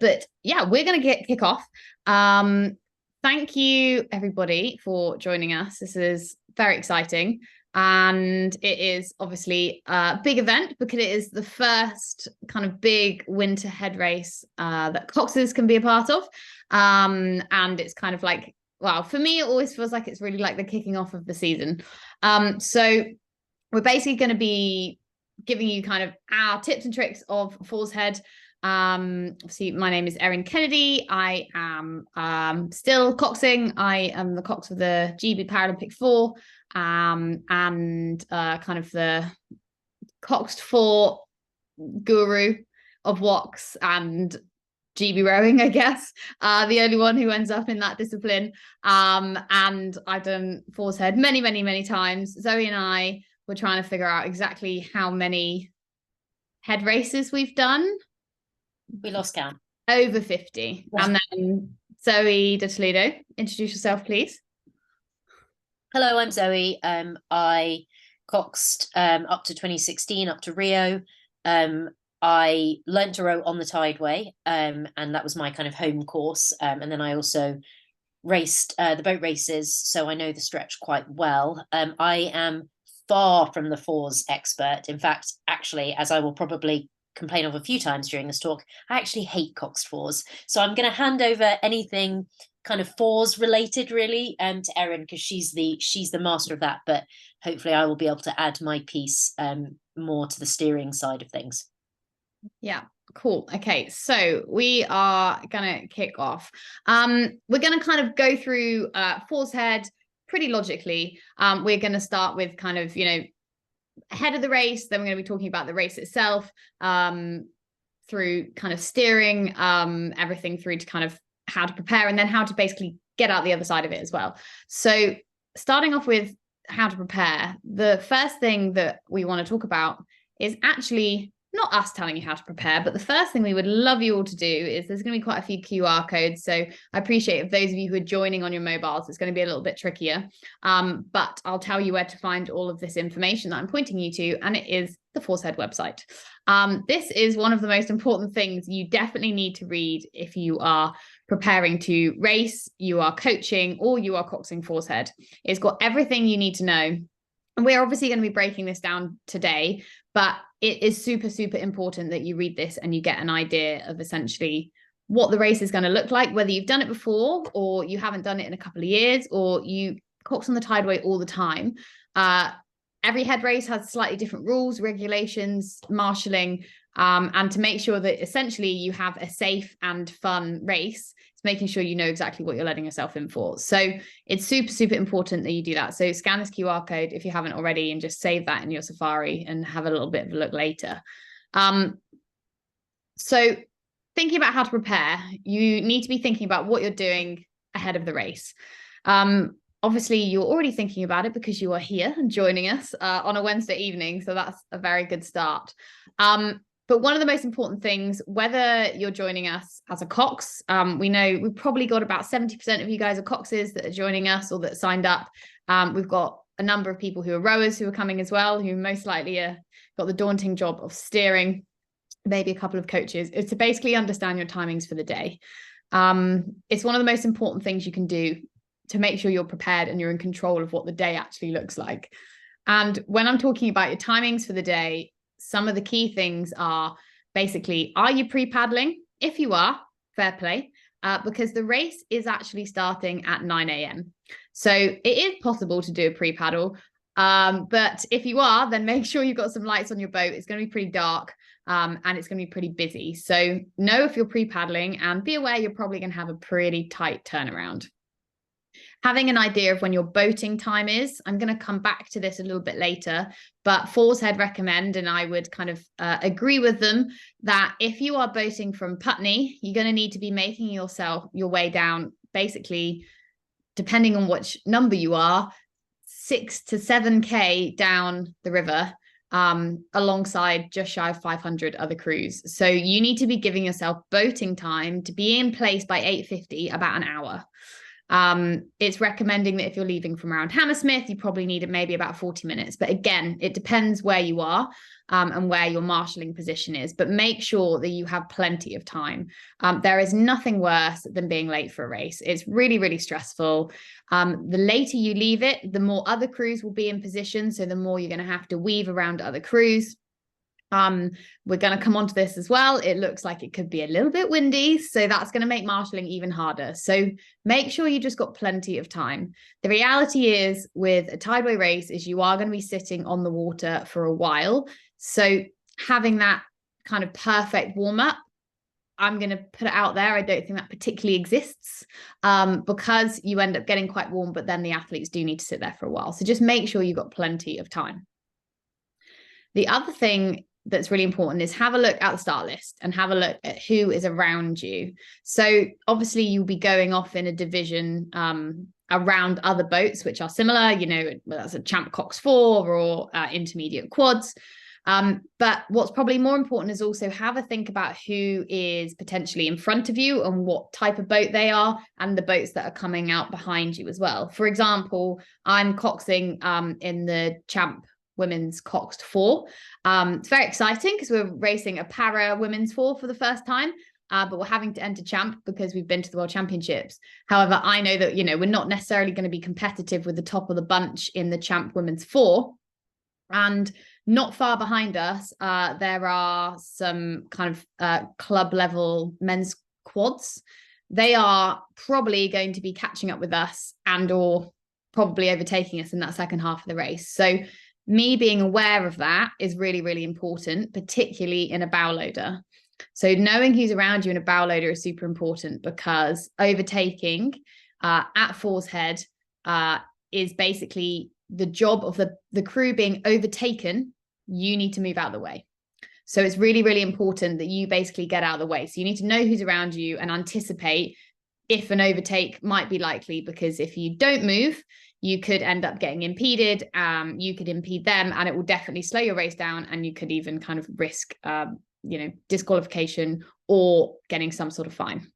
But yeah, we're going to kick off. Thank you, everybody, for joining us. This is very exciting. And it is obviously a big event because it is the first kind of big winter head race that coxes can be a part of. And it's kind of like, well, for me, it always feels like it's really like the kicking off of the season. So we're basically going to be giving you kind of our tips and tricks of Falls Head. Obviously, my name is Erin Kennedy. I am still coxing. I am the cox of the GB Paralympic 4 and kind of the coxed 4 guru of WOX and GB rowing, I guess. The only one who ends up in that discipline. And I've done Falls Head many, many, many times. Zoe and I were trying to figure out exactly how many head races we've done. We lost count. Over 50. Yeah. And then Zoe de Toledo, introduce yourself, please. Hello, I'm Zoe. I coxed up to 2016, up to Rio. I learnt to row on the Tideway, and that was my kind of home course. And then I also raced the boat races, so I know the stretch quite well. I am far from the fours expert. In fact, actually, as I will probably complain of a few times during this talk, I actually hate coxed fours. So I'm going to hand over anything kind of fours related really to Erin, because she's the master of that, but hopefully I will be able to add my piece more to the steering side of things. Yeah, cool. Okay, so we are gonna kick off. We're gonna kind of go through Falls Head pretty logically. We're gonna start with kind of, you know, ahead of the race, then we're going to be talking about the race itself, through kind of steering, everything through to kind of how to prepare, and then how to basically get out the other side of it as well. So starting off with how to prepare, the first thing that we want to talk about is actually not us telling you how to prepare, but the first thing we would love you all to do is there's going to be quite a few QR codes. So I appreciate if those of you who are joining on your mobiles, it's going to be a little bit trickier. But I'll tell you where to find all of this information that I'm pointing you to, and it is the Falls Head website. This is one of the most important things you definitely need to read if you are preparing to race, you are coaching, or you are coxing Falls Head. It's got everything you need to know. And we're obviously going to be breaking this down today, but it is super, super important that you read this and you get an idea of essentially what the race is going to look like, whether you've done it before or you haven't done it in a couple of years, or you cox on the Tideway all the time. Every head race has slightly different rules, regulations, marshalling, and to make sure that essentially you have a safe and fun race, it's making sure you know exactly what you're letting yourself in for. So it's super, super important that you do that. So scan this QR code if you haven't already, and just save that in your Safari and have a little bit of a look later. So thinking about how to prepare, you need to be thinking about what you're doing ahead of the race. Obviously, you're already thinking about it because you are here and joining us on a Wednesday evening. So that's a very good start. But one of the most important things, whether you're joining us as a cox, we know we've probably got about 70% of you guys are coxes that are joining us or that signed up. We've got a number of people who are rowers who are coming as well, who most likely got the daunting job of steering, maybe a couple of coaches. It's to basically understand your timings for the day. It's one of the most important things you can do to make sure you're prepared and you're in control of what the day actually looks like. And when I'm talking about your timings for the day, some of the key things are basically, are you pre-paddling? If you are, fair play, because the race is actually starting at 9 a.m. So it is possible to do a pre-paddle, but if you are, then make sure you've got some lights on your boat. It's going to be pretty dark, and it's going to be pretty busy. So know if you're pre-paddling, and be aware you're probably going to have a pretty tight turnaround. Having an idea of when your boating time is, I'm going to come back to this a little bit later, but Falls Head recommend, and I would kind of agree with them, that if you are boating from Putney, you're going to need to be making your way down, basically, depending on which number you are, 6 to 7K down the river, alongside just shy of 500 other crews. So you need to be giving yourself boating time to be in place by 8:50, about an hour. It's recommending that if you're leaving from around Hammersmith, you probably need maybe about 40 minutes. But again, it depends where you are. and where your marshalling position is, but make sure that you have plenty of time. There is nothing worse than being late for a race. It's really, really stressful. The later you leave it, the more other crews will be in position, so the more you're going to have to weave around other crews. We're going to come on to this as well. It looks like it could be a little bit windy, so that's going to make marshalling even harder. So make sure you just got plenty of time. The reality is with a Tideway race is you are going to be sitting on the water for a while. So having that kind of perfect warm up, I'm going to put it out there, I don't think that particularly exists, because you end up getting quite warm, but then the athletes do need to sit there for a while. So just make sure you've got plenty of time. The other thing that's really important is have a look at the start list and have a look at who is around you. So obviously you'll be going off in a division around other boats which are similar, you know, that's a Champ Cox 4 or intermediate quads. But what's probably more important is also have a think about who is potentially in front of you and what type of boat they are, and the boats that are coming out behind you as well. For example, I'm coxing in the Champ Women's Coxed 4. It's very exciting because we're racing a para women's 4 for the first time, but we're having to enter Champ because we've been to the World Championships. However, I know that, you know, we're not necessarily going to be competitive with the top of the bunch in the Champ Women's 4. And not far behind us, there are some kind of club level men's quads. They are probably going to be catching up with us and or probably overtaking us in that second half of the race. So me being aware of that is really, really important, particularly in a bow loader. So knowing who's around you in a bow loader is super important, because overtaking at Fours Head is basically the job of the crew being overtaken. You need to move out of the way. So it's really, really important that you basically get out of the way. So you need to know who's around you and anticipate if an overtake might be likely, because if you don't move, you could end up getting impeded. You could impede them, and it will definitely slow your race down, and you could even kind of risk, you know, disqualification or getting some sort of fine.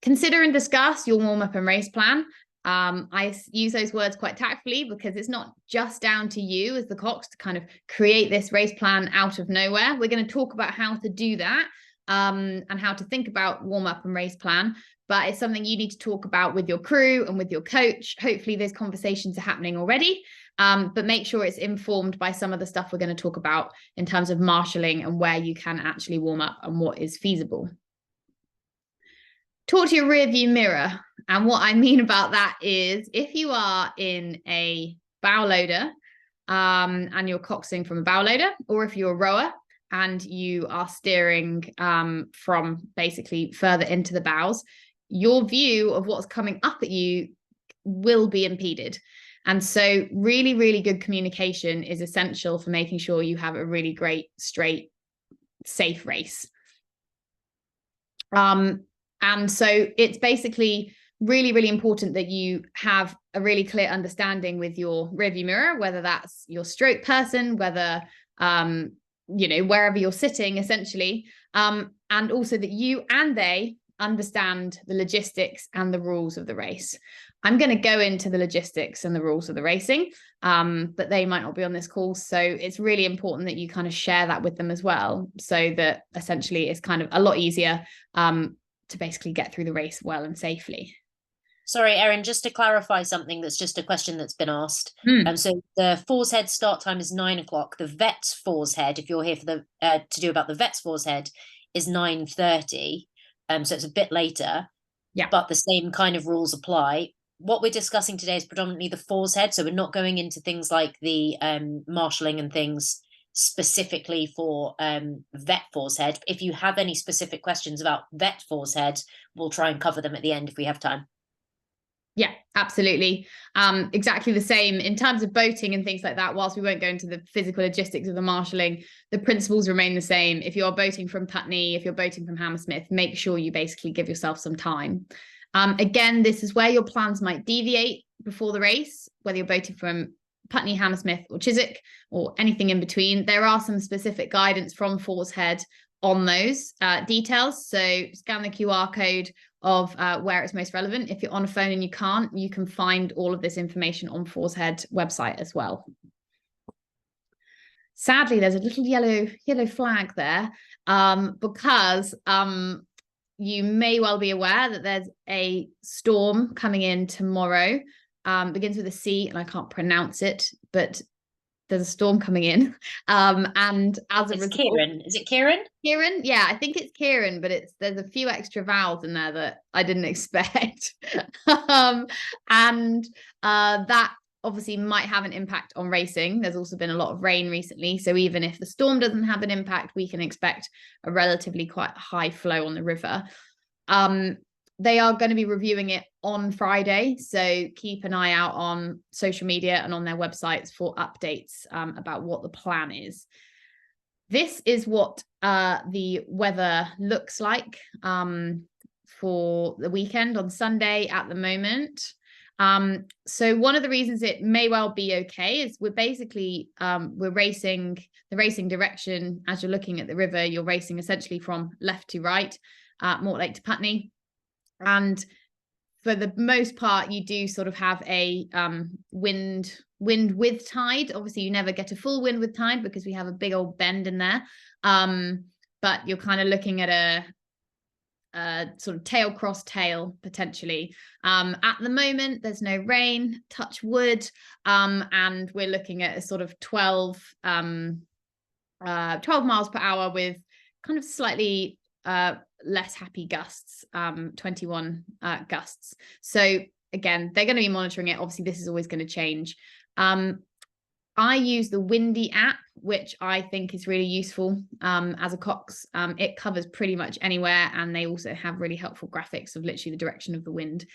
Consider and discuss your warm-up and race plan. I use those words quite tactfully because it's not just down to you as the cox to kind of create this race plan out of nowhere. We're going to talk about how to do that and how to think about warm-up and race plan, but it's something you need to talk about with your crew and with your coach. Hopefully those conversations are happening already, but make sure it's informed by some of the stuff we're going to talk about in terms of marshalling and where you can actually warm up and what is feasible. Talk to your rear view mirror. And what I mean about that is if you are in a bow loader and you're coxing from a bow loader, or if you're a rower and you are steering from basically further into the bows, your view of what's coming up at you will be impeded. And so really, really good communication is essential for making sure you have a really great, straight, safe race. And so it's basically really, really important that you have a really clear understanding with your rearview mirror, whether that's your stroke person, whether, you know, wherever you're sitting, essentially, and also that you and they understand the logistics and the rules of the race. I'm going to go into the logistics and the rules of the racing, but they might not be on this call. So it's really important that you kind of share that with them as well, so that essentially it's kind of a lot easier to basically get through the race well and safely. Sorry, Erin, just to clarify something that's just a question that's been asked. So the Fours Head start time is 9 o'clock. The Vets Fours Head, if you're here for the to do about the Vets Fours Head, is 9:30. So it's a bit later. Yeah. But the same kind of rules apply. What we're discussing today is predominantly the Fours Head. So we're not going into things like the marshalling and things specifically for Vet Fours Head. If you have any specific questions about Vet Fours Head, we'll try and cover them at the end if we have time. Yeah, absolutely. Exactly the same in terms of boating and things like that. Whilst we won't go into the physical logistics of the marshalling, the principles remain the same. If you're boating from Putney, if you're boating from Hammersmith, make sure you basically give yourself some time. Again, this is where your plans might deviate before the race, whether you're boating from Putney, Hammersmith or Chiswick or anything in between. There are some specific guidance from Fours Head on those details. So scan the QR code of where it's most relevant. If you're on a phone and you can't, you can find all of this information on Fours Head website as well. Sadly, there's a little yellow flag there, because you may well be aware that there's a storm coming in tomorrow. Begins with a C, and I can't pronounce it, but there's a storm coming in. And as a It's result, Kieran. Is it Kieran? Kieran, yeah, I think it's Kieran, but there's a few extra vowels in there that I didn't expect. And that obviously might have an impact on racing. There's also been a lot of rain recently, so even if the storm doesn't have an impact, we can expect a relatively quite high flow on the river. They are going to be reviewing it on Friday, so keep an eye out on social media and on their websites for updates about what the plan is. This is what the weather looks like for the weekend on Sunday at the moment. So one of the reasons it may well be okay is we're basically we're racing the racing direction. As you're looking at the river, you're racing essentially from left to right, Mortlake to Putney. And for the most part, you do sort of have a wind with tide. Obviously, you never get a full wind with tide because we have a big old bend in there. But you're kind of looking at a sort of tail cross tail potentially. At the moment, there's no rain, touch wood, and we're looking at a sort of 12 miles per hour with kind of slightly less happy gusts, 21 gusts. So again, they're going to be monitoring it. Obviously, this is always going to change. I use the Windy app, which I think is really useful as a cox. It covers pretty much anywhere, and they also have really helpful graphics of literally the direction of the wind.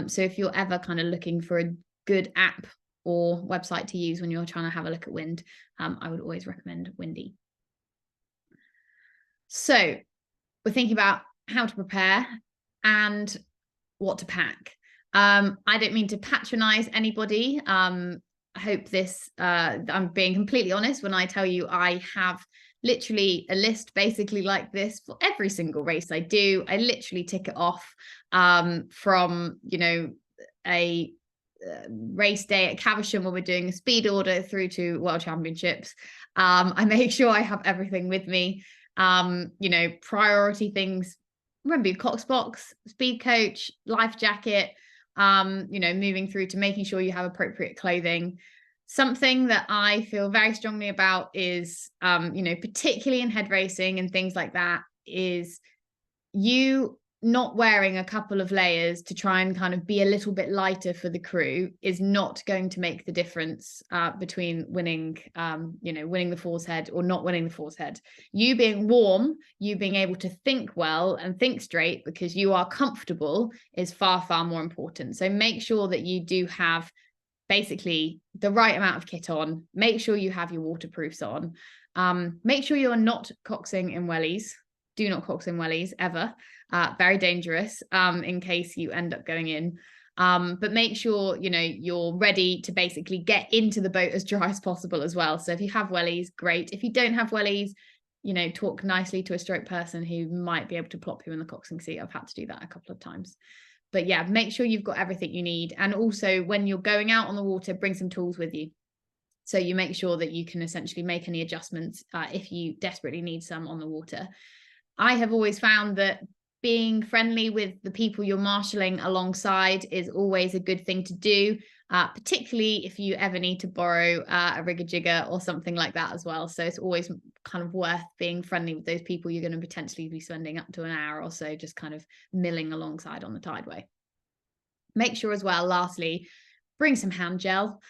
So if you're ever kind of looking for a good app or website to use when you're trying to have a look at wind, I would always recommend Windy. So we're thinking about how to prepare and what to pack. I don't mean to patronize anybody. I hope this, I'm being completely honest when I tell you I have literally a list basically like this for every single race I do. I literally tick it off from, you know, a race day at Caversham when we're doing a speed order through to World Championships. I make sure I have everything with me. You know, priority things. Remember your cox box, speed coach, life jacket, you know, moving through to making sure you have appropriate clothing. Something that I feel very strongly about is, you know, particularly in head racing and things like that, is you not wearing a couple of layers to try and kind of be a little bit lighter for the crew is not going to make the difference between winning, you know, winning the Fours Head or not winning the Fours Head. You being warm, you being able to think well and think straight because you are comfortable is far, far more important. So make sure that you do have basically the right amount of kit on. Make sure you have your waterproofs on. Make sure you're not coxing in wellies. Do not cox in wellies ever. Very dangerous in case you end up going in. But make sure, you know, you're ready to basically get into the boat as dry as possible as well. So if you have wellies, great. If you don't have wellies, you know, talk nicely to a stroke person who might be able to plop you in the coxing seat. I've had to do that a couple of times. But yeah, make sure you've got everything you need. And also when you're going out on the water, bring some tools with you. So you make sure that you can essentially make any adjustments if you desperately need some on the water. I have always found that being friendly with the people you're marshalling alongside is always a good thing to do, particularly if you ever need to borrow a rigger jigger or something like that as well. So it's always kind of worth being friendly with those people you're going to potentially be spending up to an hour or so just kind of milling alongside on the Tideway. Make sure as well, lastly, bring some hand gel.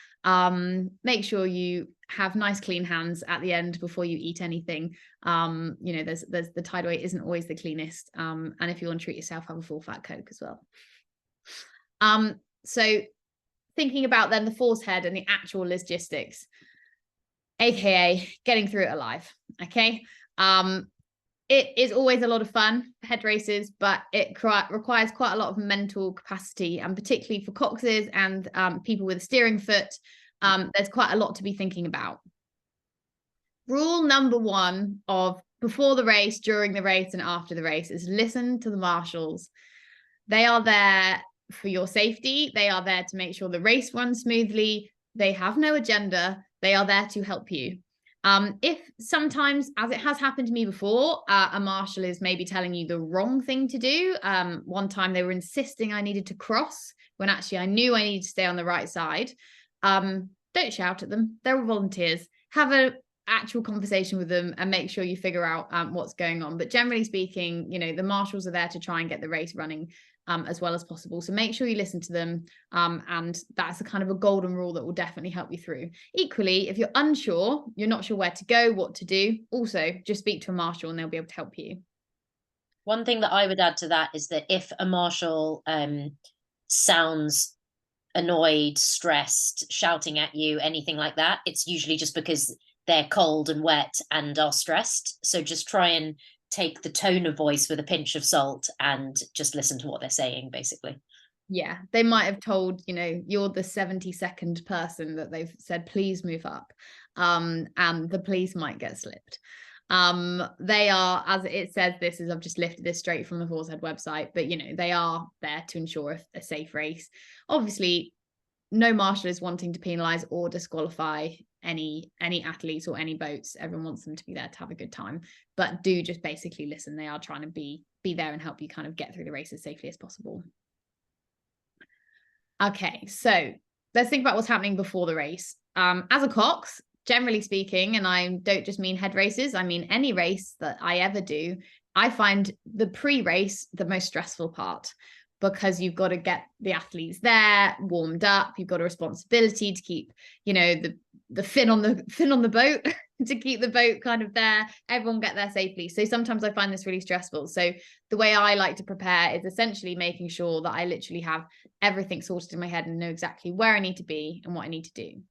Make sure you have nice clean hands at the end before you eat anything. You know, there's the Tideway isn't always the cleanest. And if you want to treat yourself, have a full fat Coke as well. So thinking about then the Fours Head and the actual logistics, aka getting through it alive. Okay. It is always a lot of fun, head races, but it requires quite a lot of mental capacity, and particularly for coxes and people with a steering foot, there's quite a lot to be thinking about. Rule number one of before the race, during the race, and after the race is listen to the marshals. They are there for your safety. They are there to make sure the race runs smoothly. They have no agenda. They are there to help you. If sometimes, as it has happened to me before, a marshal is maybe telling you the wrong thing to do. One time they were insisting I needed to cross when actually I knew I needed to stay on the right side. Don't shout at them. They're all volunteers. Have a actual conversation with them and make sure you figure out what's going on. But generally speaking, you know, the marshals are there to try and get the race running as well as possible. So make sure you listen to them. And that's a kind of a golden rule that will definitely help you through. Equally, if you're unsure, you're not sure where to go, what to do, also just speak to a marshal and they'll be able to help you. One thing that I would add to that is that if a marshal sounds annoyed, stressed, shouting at you, anything like that, it's usually just because they're cold and wet and are stressed. So just try and take the tone of voice with a pinch of salt and just listen to what they're saying, basically. Yeah, they might have told, you know, you're the 72nd person that they've said, please move up. And the police might get slipped. They are, as it says, this is, I've just lifted this straight from the Horse Head website, but you know, they are there to ensure a safe race. Obviously, no marshal is wanting to penalize or disqualify any athletes or any boats. Everyone wants them to be there to have a good time, but do just basically listen. They are trying to be there and help you kind of get through the race as safely as possible. Okay, so let's think about what's happening before the race. As a cox, generally speaking, and I don't just mean head races, I mean any race that I ever do, I find the pre-race the most stressful part, because you've got to get the athletes there, warmed up. You've got a responsibility to keep, you know, the fin on the boat to keep the boat kind of there, everyone get there safely. So sometimes I find this really stressful. So the way I like to prepare is essentially making sure that I literally have everything sorted in my head and know exactly where I need to be and what I need to do.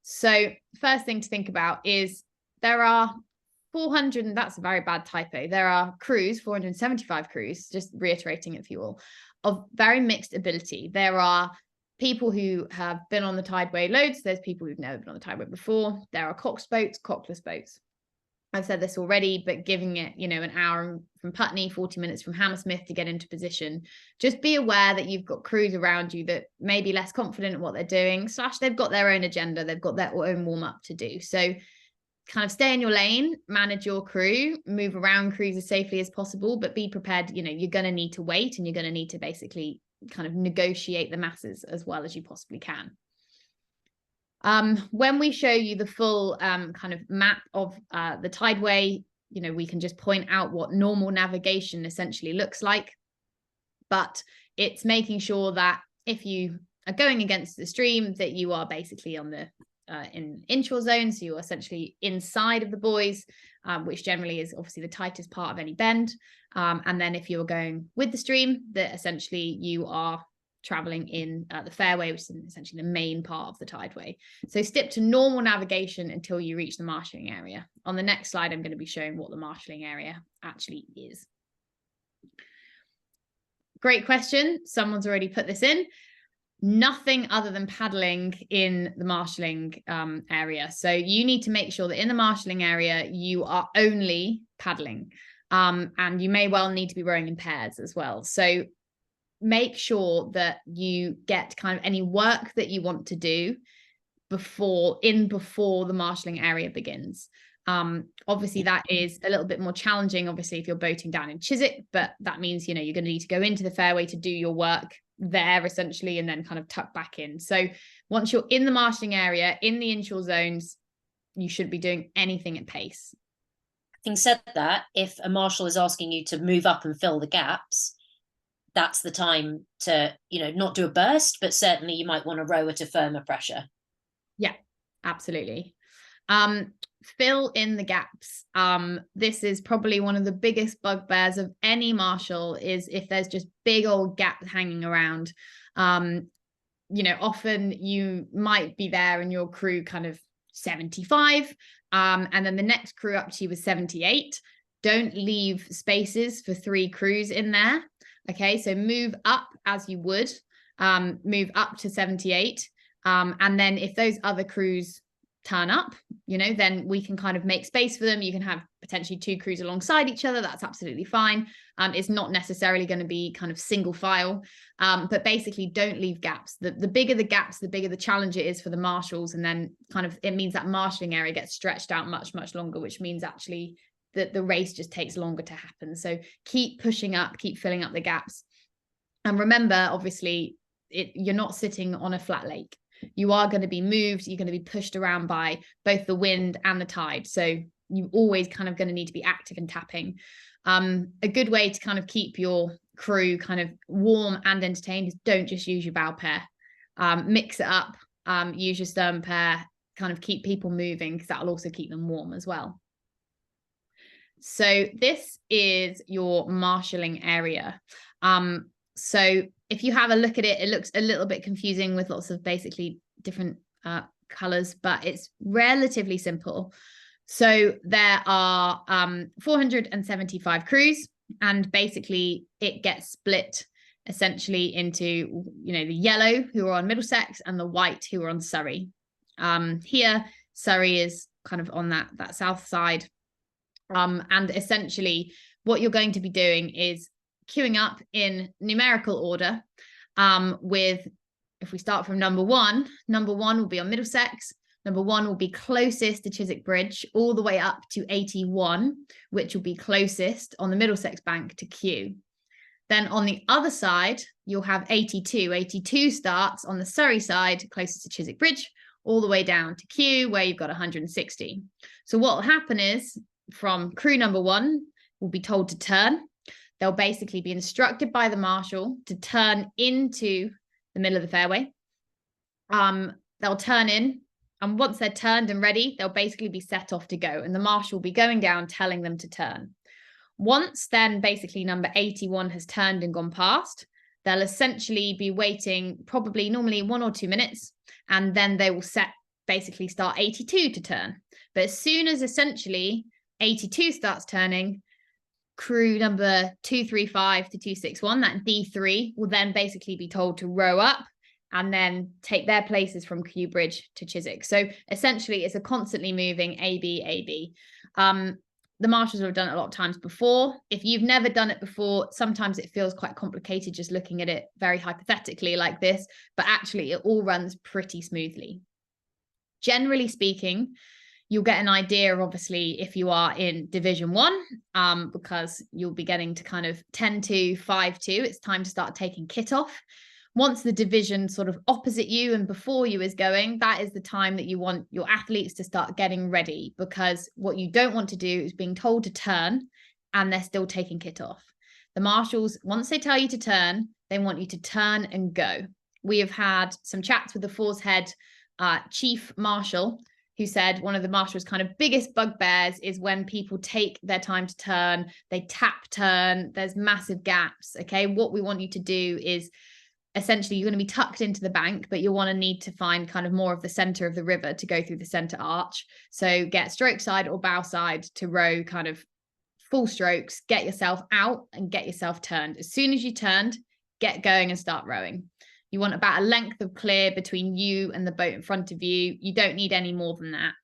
So first thing to think about is there are 400, and that's a very bad typo. There are crews, 475 crews, just reiterating it for you all, of very mixed ability. There are people who have been on the Tideway loads. There's people who've never been on the Tideway before. There are cox boats, cockless boats. I've said this already, but giving it, you know, an hour from Putney, 40 minutes from Hammersmith to get into position. Just be aware that you've got crews around you that may be less confident in what they're doing, / they've got their own agenda, they've got their own warm up to do. So kind of stay in your lane, manage your crew, move around crews as safely as possible, but be prepared, you know, you're going to need to wait and you're going to need to basically kind of negotiate the masses as well as you possibly can. When we show you the full kind of map of the Tideway, you know, we can just point out what normal navigation essentially looks like, but it's making sure that if you are going against the stream, that you are basically on the in inshore zone, so you're essentially inside of the buoys, which generally is obviously the tightest part of any bend. And then if you're going with the stream, that essentially you are traveling in the fairway, which is essentially the main part of the Tideway. So stick to normal navigation until you reach the marshalling area. On the next slide, I'm going to be showing what the marshalling area actually is. Great question. Someone's already put this in. Nothing other than paddling in the marshalling area. So you need to make sure that in the marshalling area, you are only paddling. And you may well need to be rowing in pairs as well. So make sure that you get kind of any work that you want to do before the marshalling area begins. Obviously that is a little bit more challenging, obviously, if you're boating down in Chiswick, but that means, you know, you're going to need to go into the fairway to do your work there essentially, and then kind of tuck back in. So once you're in the marshalling area, in the inshore zones, you shouldn't be doing anything at pace. Having said that, if a marshal is asking you to move up and fill the gaps, that's the time to, you know, not do a burst, but certainly you might want to row at a firmer pressure. Yeah, absolutely. Fill in the gaps. This is probably one of the biggest bugbears of any marshal, is if there's just big old gaps hanging around. You know, often you might be there and your crew kind of 75, and then the next crew up to you was 78. Don't leave spaces for 3 crews in there. Okay, so move up as you would, move up to 78. And then if those other crews turn up, you know, then we can kind of make space for them. You can have potentially 2 crews alongside each other. That's absolutely fine. It's not necessarily going to be kind of single file, but basically don't leave gaps. The bigger the gaps, the bigger the challenge it is for the marshals. And then kind of it means that marshalling area gets stretched out much, much longer, which means actually that the race just takes longer to happen. So keep pushing up, keep filling up the gaps. And remember, obviously, you're not sitting on a flat lake. You are going to be moved. You're going to be pushed around by both the wind and the tide. So you're always kind of going to need to be active and tapping. A good way to kind of keep your crew kind of warm and entertained is don't just use your bow pair. Mix it up. Use your stern pair. Kind of keep people moving, because that'll also keep them warm as well. So this is your marshalling area. So if you have a look at it, it looks a little bit confusing with lots of basically different colors, but it's relatively simple. So there are 475 crews, and basically it gets split essentially into, you know, the yellow who are on Middlesex and the white who are on Surrey. Here, Surrey is kind of on that south side. And essentially what you're going to be doing is queuing up in numerical order with, if we start from number one will be on Middlesex. Number 1 will be closest to Chiswick Bridge, all the way up to 81, which will be closest on the Middlesex bank to queue. Then on the other side, you'll have 82. 82 starts on the Surrey side, closest to Chiswick Bridge, all the way down to queue, where you've got 160. So what will happen is, from crew number 1 will be told to turn. They'll basically be instructed by the marshal to turn into the middle of the fairway. They'll turn in, and once they're turned and ready, they'll basically be set off to go, and the marshal will be going down telling them to turn. Once then basically number 81 has turned and gone past, they'll essentially be waiting probably normally 1 or 2 minutes, and then they will basically start 82 to turn. But as soon as essentially 82 starts turning, crew number 235 to 261, that D3, will then basically be told to row up and then take their places from Kew Bridge to Chiswick. So essentially it's a constantly moving AB, AB. The marshals have done it a lot of times before. If you've never done it before, sometimes it feels quite complicated just looking at it very hypothetically like this, but actually it all runs pretty smoothly. Generally speaking, you'll get an idea of, obviously, if you are in Division 1, because you'll be getting to kind of 10-2, 5-2, it's time to start taking kit off. Once the division sort of opposite you and before you is going, that is the time that you want your athletes to start getting ready, because what you don't want to do is being told to turn and they're still taking kit off. The marshals, once they tell you to turn, they want you to turn and go. We have had some chats with the Force Head Chief Marshal, who said one of the marshal's kind of biggest bugbears is when people take their time to turn, they tap turn, there's massive gaps. Okay, what we want you to do is, essentially, you're going to be tucked into the bank, but you'll want to need to find kind of more of the center of the river to go through the center arch. So get stroke side or bow side to row kind of full strokes, get yourself out and get yourself turned. As soon as you turned, get going and start rowing. You want about a length of clear between you and the boat in front of you. You don't need any more than that.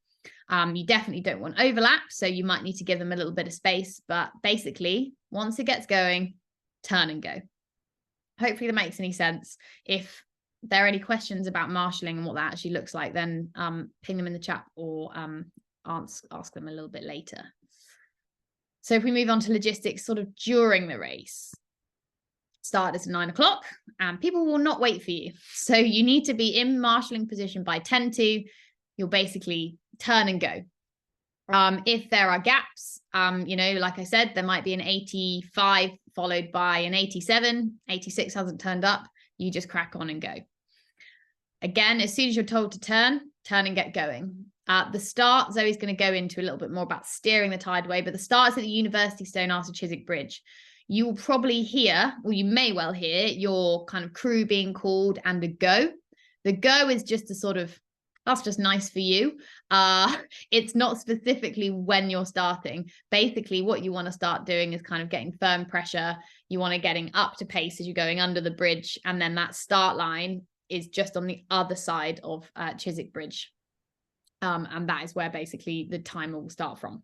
You definitely don't want overlap, so you might need to give them a little bit of space, but basically, once it gets going, turn and go. Hopefully that makes any sense. If there are any questions about marshalling and what that actually looks like, then ping them in the chat or ask them a little bit later. So if we move on to logistics sort of during the race, start is 9 o'clock and people will not wait for you. So you need to be in marshalling position by 10-2. You'll basically turn and go. If there are gaps, you know, like I said, there might be an 85 followed by an 87, 86 hasn't turned up, you just crack on and go. Again, as soon as you're told to turn and get going. The start, Zoe's going to go into a little bit more about steering the tideway, but the start is at the University Stone after Chiswick Bridge. You will probably hear, or you may well hear, your kind of crew being called and a go. The go is just a sort of, that's just nice for you. It's not specifically when you're starting. Basically, what you want to start doing is kind of getting firm pressure. You want to getting up to pace as you're going under the bridge. And then that start line is just on the other side of Chiswick Bridge. And that is where basically the timer will start from.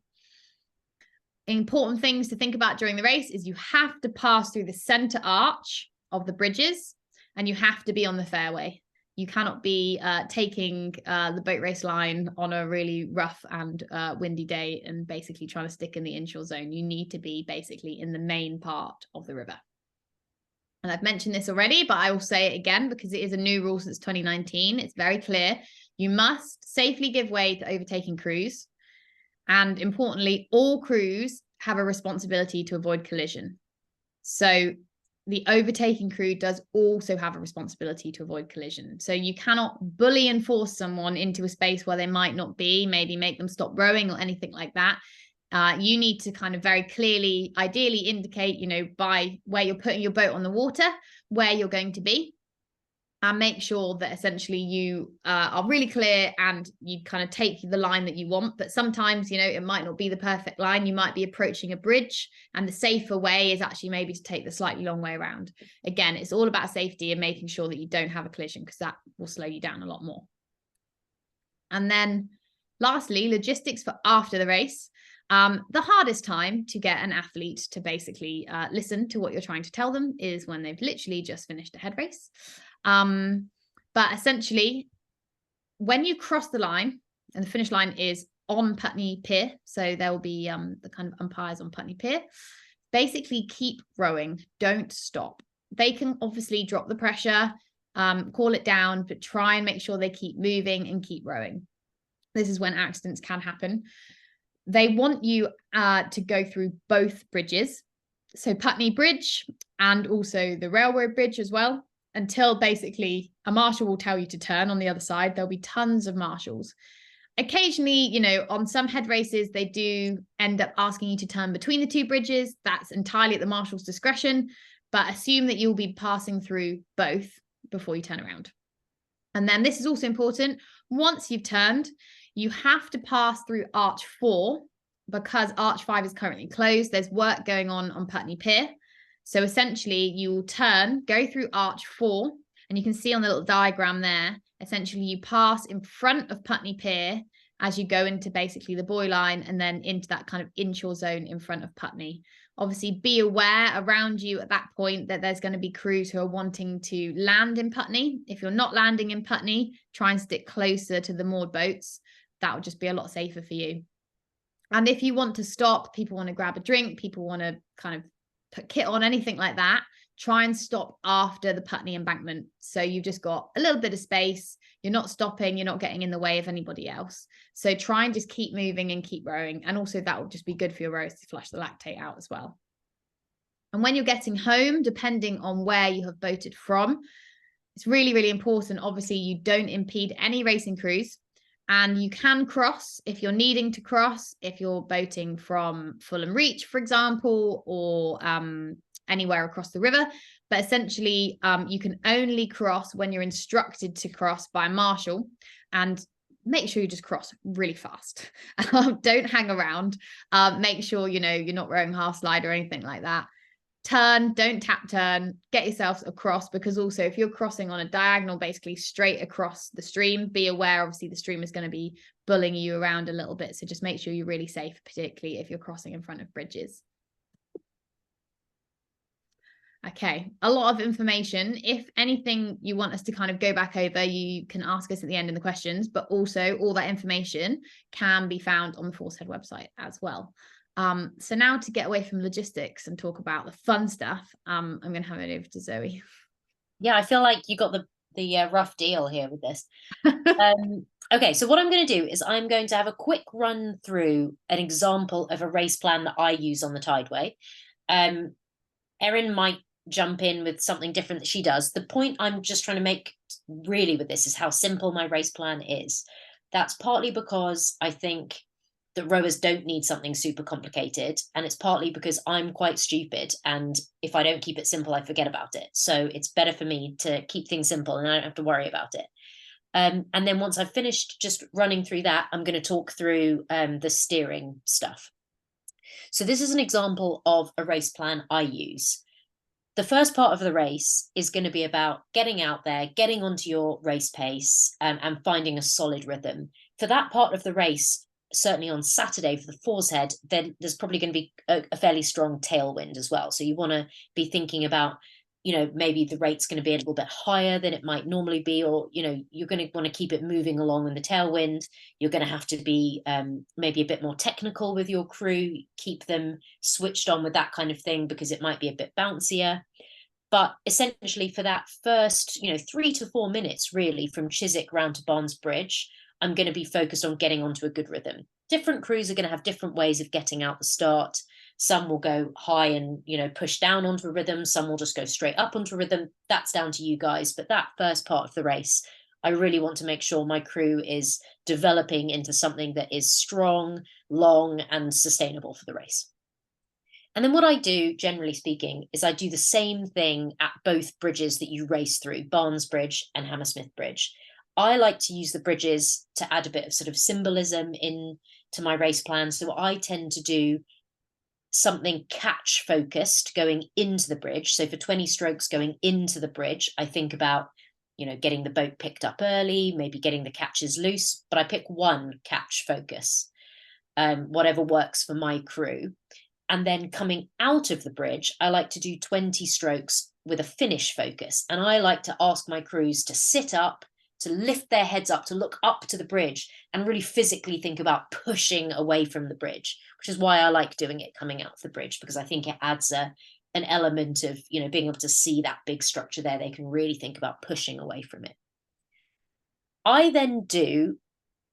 Important things to think about during the race is you have to pass through the center arch of the bridges, and you have to be on the fairway. You cannot be taking the boat race line on a really rough and windy day and basically trying to stick in the inshore zone. You need to be basically in the main part of the river. And I've mentioned this already, but I will say it again because it is a new rule since 2019. It's very clear. You must safely give way to overtaking crews. And importantly, all crews have a responsibility to avoid collision. So the overtaking crew does also have a responsibility to avoid collision. So you cannot bully and force someone into a space where they might not be, maybe make them stop rowing or anything like that. You need to kind of very clearly, ideally indicate, by where you're putting your boat on the water, where you're going to be. And make sure that essentially you are really clear and you kind of take the line that you want. But sometimes, it might not be the perfect line. You might be approaching a bridge, and the safer way is actually maybe to take the slightly long way around. Again, it's all about safety and making sure that you don't have a collision, because that will slow you down a lot more. And then lastly, logistics for after the race. The hardest time to get an athlete to basically listen to what you're trying to tell them is when they've literally just finished a head race. But essentially, when you cross the line, and the finish line is on Putney Pier, so there will be the kind of umpires on Putney Pier, basically keep rowing, don't stop. They can obviously drop the pressure, call it down, but try and make sure they keep moving and keep rowing. This is when accidents can happen. They want you to go through both bridges, so Putney Bridge and also the railroad bridge as well, until basically a marshal will tell you to turn on the other side. There'll be tons of marshals. Occasionally, on some head races, they do end up asking you to turn between the two bridges. That's entirely at the marshal's discretion, but assume that you'll be passing through both before you turn around. And then this is also important. Once you've turned, you have to pass through Arch 4 because Arch 5 is currently closed. There's work going on Putney Pier. So essentially, you will turn, go through Arch 4, and you can see on the little diagram there, essentially you pass in front of Putney Pier as you go into basically the buoy line and then into that kind of inshore zone in front of Putney. Obviously, be aware around you at that point that there's going to be crews who are wanting to land in Putney. If you're not landing in Putney, try and stick closer to the moored boats. That would just be a lot safer for you. And if you want to stop, people want to grab a drink, people want to kind of put kit on, anything like that, try and stop after the Putney embankment. So you've just got a little bit of space. You're not stopping. You're not getting in the way of anybody else. So try and just keep moving and keep rowing. And also that will just be good for your rows to flush the lactate out as well. And when you're getting home, depending on where you have boated from, it's really, really important. Obviously, you don't impede any racing crews. And you can cross if you're needing to cross, if you're boating from Fulham Reach, for example, or anywhere across the river. But essentially, you can only cross when you're instructed to cross by a marshal. And make sure you just cross really fast. Don't hang around. Make sure, you're not rowing half slide or anything like that. Turn, don't tap turn, get yourself across, because also if you're crossing on a diagonal, basically straight across the stream, be aware, obviously the stream is going to be bullying you around a little bit. So just make sure you're really safe, particularly if you're crossing in front of bridges. Okay, a lot of information. If anything you want us to kind of go back over, you can ask us at the end in the questions, but also all that information can be found on the Force Head website as well. So now to get away from logistics and talk about the fun stuff, I'm going to hand it over to Zoe. Yeah, I feel like you got the rough deal here with this. Okay, so what I'm going to do is I'm going to have a quick run through an example of a race plan that I use on the Tideway. Erin might jump in with something different that she does. The point I'm just trying to make really with this is how simple my race plan is. That's partly because I think that rowers don't need something super complicated, and it's partly because I'm quite stupid, and if I don't keep it simple, I forget about it. So it's better for me to keep things simple and I don't have to worry about it. And then once I've finished just running through that, I'm going to talk through the steering stuff. So this is an example of a race plan I use. the first part of the race is going to be about getting out there, getting onto your race pace, and finding a solid rhythm. For that part of the race, certainly on Saturday for the Fours Head, then there's probably going to be a fairly strong tailwind as well. So you want to be thinking about, maybe the rate's going to be a little bit higher than it might normally be, or, you're going to want to keep it moving along in the tailwind. You're going to have to be maybe a bit more technical with your crew, keep them switched on with that kind of thing, because it might be a bit bouncier. But essentially for that first, 3 to 4 minutes, really, from Chiswick round to Barnes Bridge, I'm going to be focused on getting onto a good rhythm. Different crews are going to have different ways of getting out the start. Some will go high and, push down onto a rhythm. Some will just go straight up onto a rhythm. That's down to you guys. But that first part of the race, I really want to make sure my crew is developing into something that is strong, long, and sustainable for the race. And then what I do, generally speaking, is I do the same thing at both bridges that you race through, Barnes Bridge and Hammersmith Bridge. I like to use the bridges to add a bit of sort of symbolism into my race plan. So I tend to do something catch focused going into the bridge. So for 20 strokes going into the bridge, I think about, getting the boat picked up early, maybe getting the catches loose, but I pick one catch focus, whatever works for my crew. And then coming out of the bridge, I like to do 20 strokes with a finish focus. And I like to ask my crews to sit up, to lift their heads up, to look up to the bridge, and really physically think about pushing away from the bridge, which is why I like doing it coming out of the bridge, because I think it adds an element of, being able to see that big structure there. They can really think about pushing away from it. I then do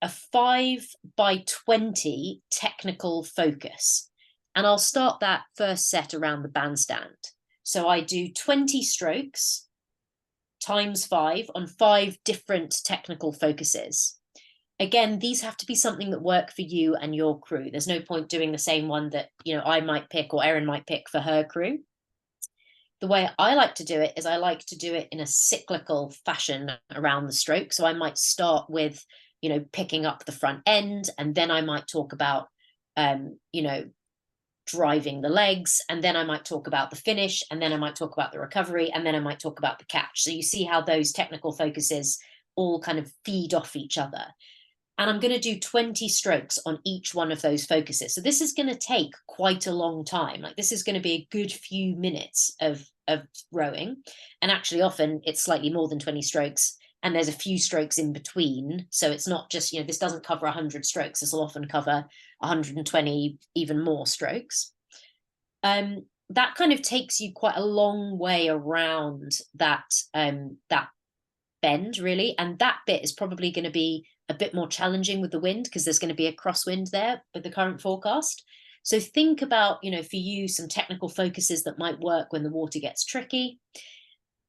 a 5x20 technical focus. And I'll start that first set around the bandstand. So I do 20 strokes times 5 on 5 different technical focuses. Again, these have to be something that work for you and your crew. There's no point doing the same one that, I might pick or Erin might pick for her crew. The way I like to do it is I like to do it in a cyclical fashion around the stroke. So I might start with, picking up the front end, and then I might talk about, driving the legs, and then I might talk about the finish, and then I might talk about the recovery, and then I might talk about the catch. So you see how those technical focuses all kind of feed off each other. And I'm going to do 20 strokes on each one of those focuses. So this is going to take quite a long time. Like, this is going to be a good few minutes of rowing. And actually often it's slightly more than 20 strokes, and there's a few strokes in between. So it's not just, this doesn't cover 100 strokes. This will often cover 120, even more strokes. That kind of takes you quite a long way around that bend, really. And that bit is probably going to be a bit more challenging with the wind, because there's going to be a crosswind there with the current forecast. So think about, for you, some technical focuses that might work when the water gets tricky.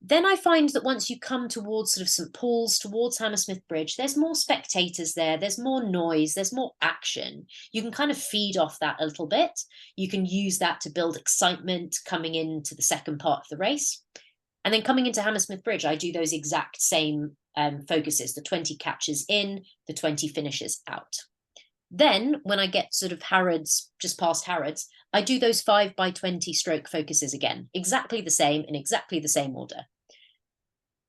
Then I find that once you come towards sort of St. Paul's, towards Hammersmith Bridge, there's more spectators there, there's more noise, there's more action. You can kind of feed off that a little bit. You can use that to build excitement coming into the second part of the race. And then coming into Hammersmith Bridge, I do those exact same focuses, the 20 catches in, the 20 finishes out. Then when I get sort of Harrods, just past Harrods, I do those 5x20 stroke focuses again, exactly the same, in exactly the same order.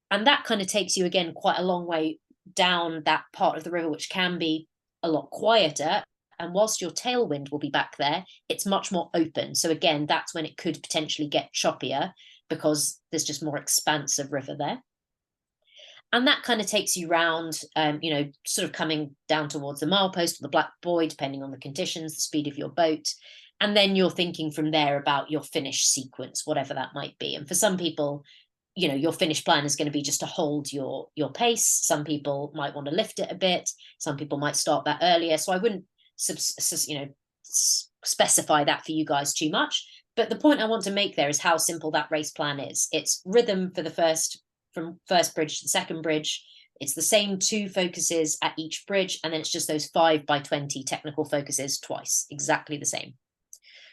And that kind of takes you, again, quite a long way down that part of the river, which can be a lot quieter. And whilst your tailwind will be back there, it's much more open. So again, that's when it could potentially get choppier, because there's just more expanse of river there. And that kind of takes you round, sort of coming down towards the milepost or the Black Buoy, depending on the conditions, the speed of your boat. And then you're thinking from there about your finish sequence, whatever that might be. And for some people, your finish plan is going to be just to hold your pace. Some people might want to lift it a bit. Some people might start that earlier. So I wouldn't, specify that for you guys too much. But the point I want to make there is how simple that race plan is. It's rhythm for from first bridge to the second bridge. It's the same 2 focuses at each bridge, and then it's just those 5x20 technical focuses twice, exactly the same.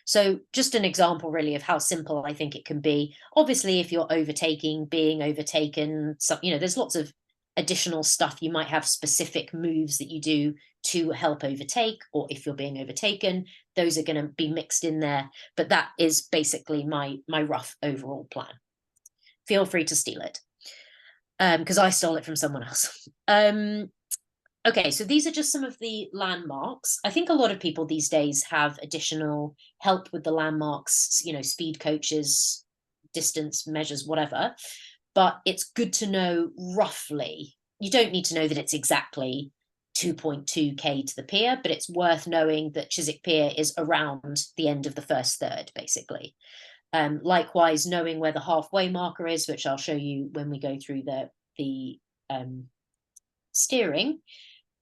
So just an example, really, of how simple I think it can be. Obviously, if you're overtaking, being overtaken, there's lots of additional stuff. You might have specific moves that you do to help overtake, or if you're being overtaken, those are going to be mixed in there. But that is basically my rough overall plan. feel free to steal it, because I stole it from someone else. Okay, so these are just some of the landmarks. I think a lot of people these days have additional help with the landmarks, speed coaches, distance measures, whatever. But it's good to know roughly. You don't need to know that it's exactly 2.2k to the pier, but it's worth knowing that Chiswick Pier is around the end of the first third, basically. Likewise, knowing where the halfway marker is, which I'll show you when we go through the steering,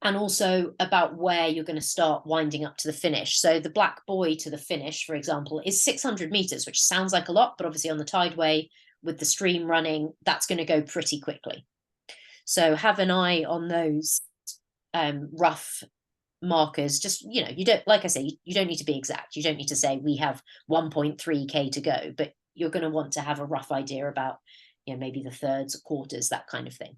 and also about where you're going to start winding up to the finish. So the black buoy to the finish, for example, is 600 meters, which sounds like a lot, but obviously on the Tideway with the stream running, that's going to go pretty quickly. So have an eye on those rough markers. Just, you don't, like I say, you don't need to be exact. You don't need to say we have 1.3k to go, but you're going to want to have a rough idea about, maybe the thirds, quarters, that kind of thing.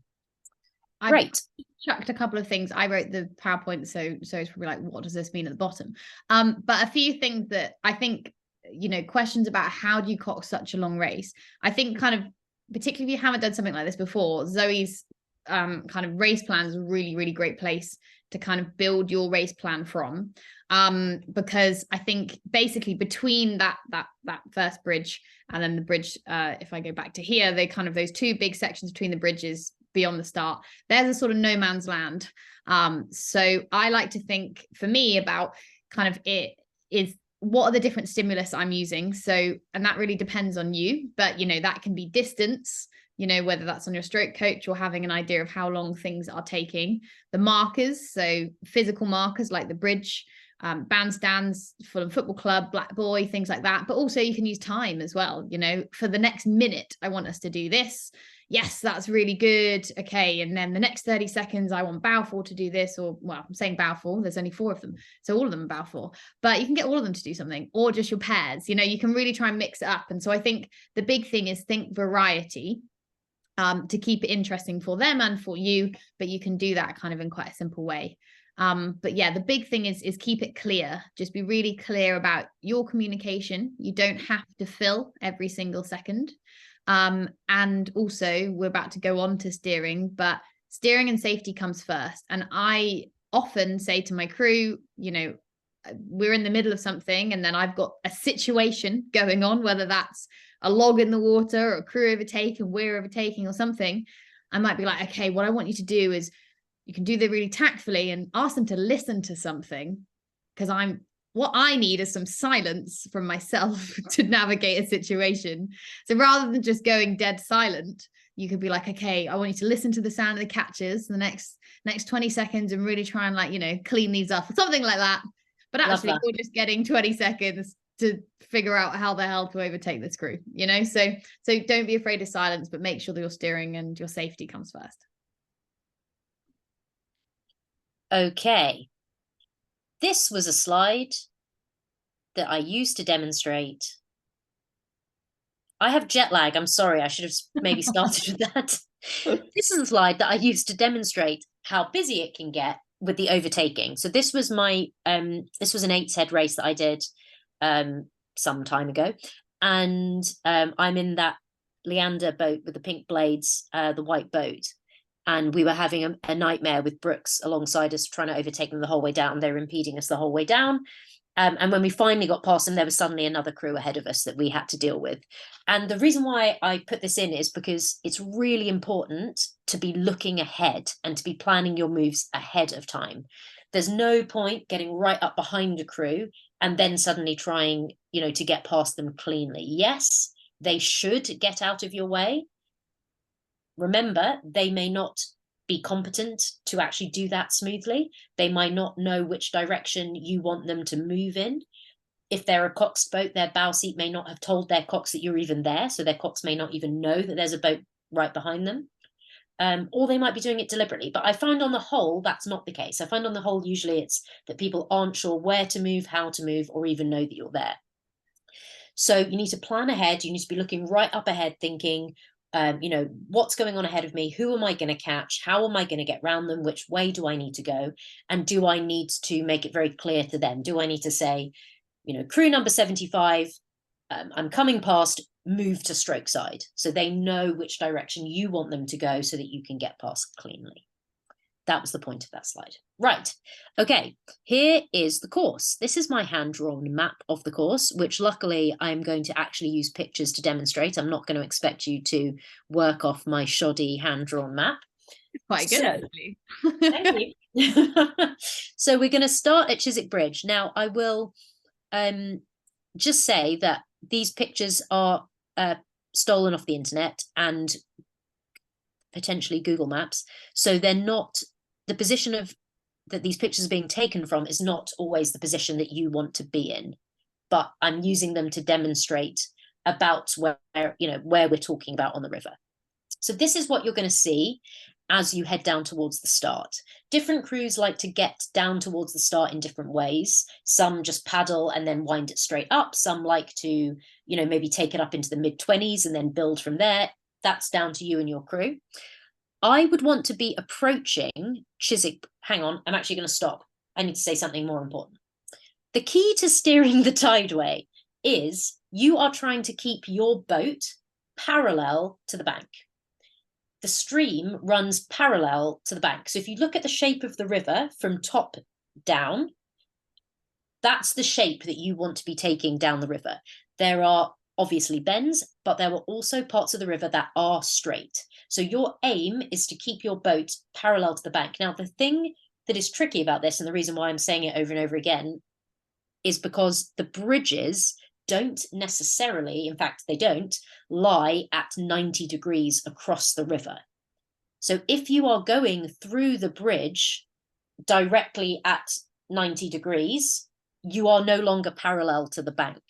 Great. I chucked a couple of things. I wrote the PowerPoint, so it's probably like, what does this mean at the bottom? But a few things that I think, questions about how do you cox such a long race? I think kind of, particularly if you haven't done something like this before, Zoe's kind of race plan is a really, really great place to kind of build your race plan from. Because I think basically between that first bridge and then the bridge, if I go back to here, they kind of those two big sections between the bridges beyond the start, there's a sort of no man's land. So I like to think for me about kind of it is what are the different stimulus I'm using. So, and that really depends on you, but that can be distance, whether that's on your stroke coach or having an idea of how long things are taking. The markers, so physical markers like the bridge, bandstands, Fulham Football Club, Black Boy, things like that. But also you can use time as well. For the next minute, I want us to do this. Yes, that's really good. Okay. And then the next 30 seconds, I want Balfour to do this, or, well, I'm saying Balfour, there's only 4 of them. So all of them are Balfour, but you can get all of them to do something, or just your pairs, you can really try and mix it up. And so I think the big thing is think variety, to keep it interesting for them and for you, but you can do that kind of in quite a simple way. But yeah, the big thing is keep it clear. Just be really clear about your communication. You don't have to fill every single second. And also we're about to go on to steering, but steering and safety comes first. And I often say to my crew, we're in the middle of something and then I've got a situation going on, whether that's a log in the water or a crew overtake and we're overtaking or something. I might be like, okay, what I want you to do is you can do that really tactfully and ask them to listen to something, because what I need is some silence from myself to navigate a situation. So rather than just going dead silent, you could be like, okay, I want you to listen to the sound of the catches the next 20 seconds and really try and clean these up or something like that. But actually you're just getting 20 seconds to figure out how the hell to overtake this crew, so don't be afraid of silence, but make sure that your steering and your safety comes first. Okay. This was a slide that I used to demonstrate. I have jet lag. I'm sorry. I should have maybe started with that. This is a slide that I used to demonstrate how busy it can get with the overtaking. So this was my this was an 8's head race that I did some time ago, and I'm in that Leander boat with the pink blades, the white boat, and we were having a nightmare with Brooks alongside us trying to overtake them the whole way down. They were impeding us the whole way down. And when we finally got past them, there was suddenly another crew ahead of us that we had to deal with. And the reason why I put this in is because it's really important to be looking ahead and to be planning your moves ahead of time. There's no point getting right up behind a crew and then suddenly trying, to get past them cleanly. Yes, they should get out of your way. Remember, they may not be competent to actually do that smoothly. They might not know which direction you want them to move in. If they're a coxed boat, their bow seat may not have told their cox that you're even there, so their cox may not even know that there's a boat right behind them. Or they might be doing it deliberately. But I find on the whole, that's not the case. I find on the whole, usually it's that people aren't sure where to move, how to move, or even know that you're there. So you need to plan ahead. You need to be looking right up ahead, thinking, what's going on ahead of me? Who am I going to catch? How am I going to get around them? Which way do I need to go? And do I need to make it very clear to them? Do I need to say, crew number 75, I'm coming past, move to stroke side. So they know which direction you want them to go so that you can get past cleanly. That was the point of that slide. Right. Okay, here is the course. This is my hand-drawn map of the course, which luckily I'm going to actually use pictures to demonstrate. I'm not going to expect you to work off my shoddy hand-drawn map. Quite good, So, actually. thank you. So we're going to start at Chiswick Bridge. Now, I will just say that these pictures are stolen off the internet and potentially Google Maps. So they're not, the position of that these pictures are being taken from is not always the position that you want to be in. But I'm using them to demonstrate about where we're talking about on the river. So this is what you're going to see as you head down towards the start. Different crews like to get down towards the start in different ways. Some just paddle and then wind it straight up. Some like to, maybe take it up into the mid-20s and then build from there. That's down to you and your crew. I would want to be approaching Chiswick. Hang on, I'm actually going to stop. I need to say something more important. The key to steering the tideway is you are trying to keep your boat parallel to the bank. The stream runs parallel to the bank. So if you look at the shape of the river from top down, that's the shape that you want to be taking down the river. There are obviously bends, but there are also parts of the river that are straight. So your aim is to keep your boat parallel to the bank. Now, the thing that is tricky about this, and the reason why I'm saying it over and over again, is because the bridges don't necessarily, in fact, they don't lie at 90 degrees across the river. So if you are going through the bridge directly at 90 degrees, you are no longer parallel to the bank.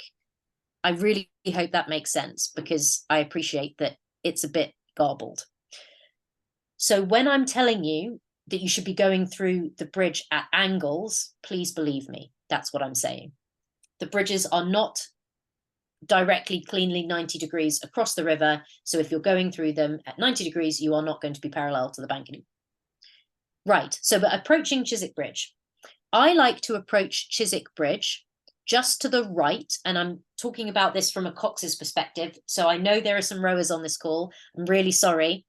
I really hope that makes sense, because I appreciate that it's a bit garbled. So when I'm telling you that you should be going through the bridge at angles, please believe me, that's what I'm saying. The bridges are not directly, cleanly 90 degrees across the river. So if you're going through them at 90 degrees, you are not going to be parallel to the bank anymore. Right, so we're approaching Chiswick Bridge. I like to approach Chiswick Bridge just to the right, and I'm talking about this from a cox's perspective. So I know there are some rowers on this call. I'm really sorry.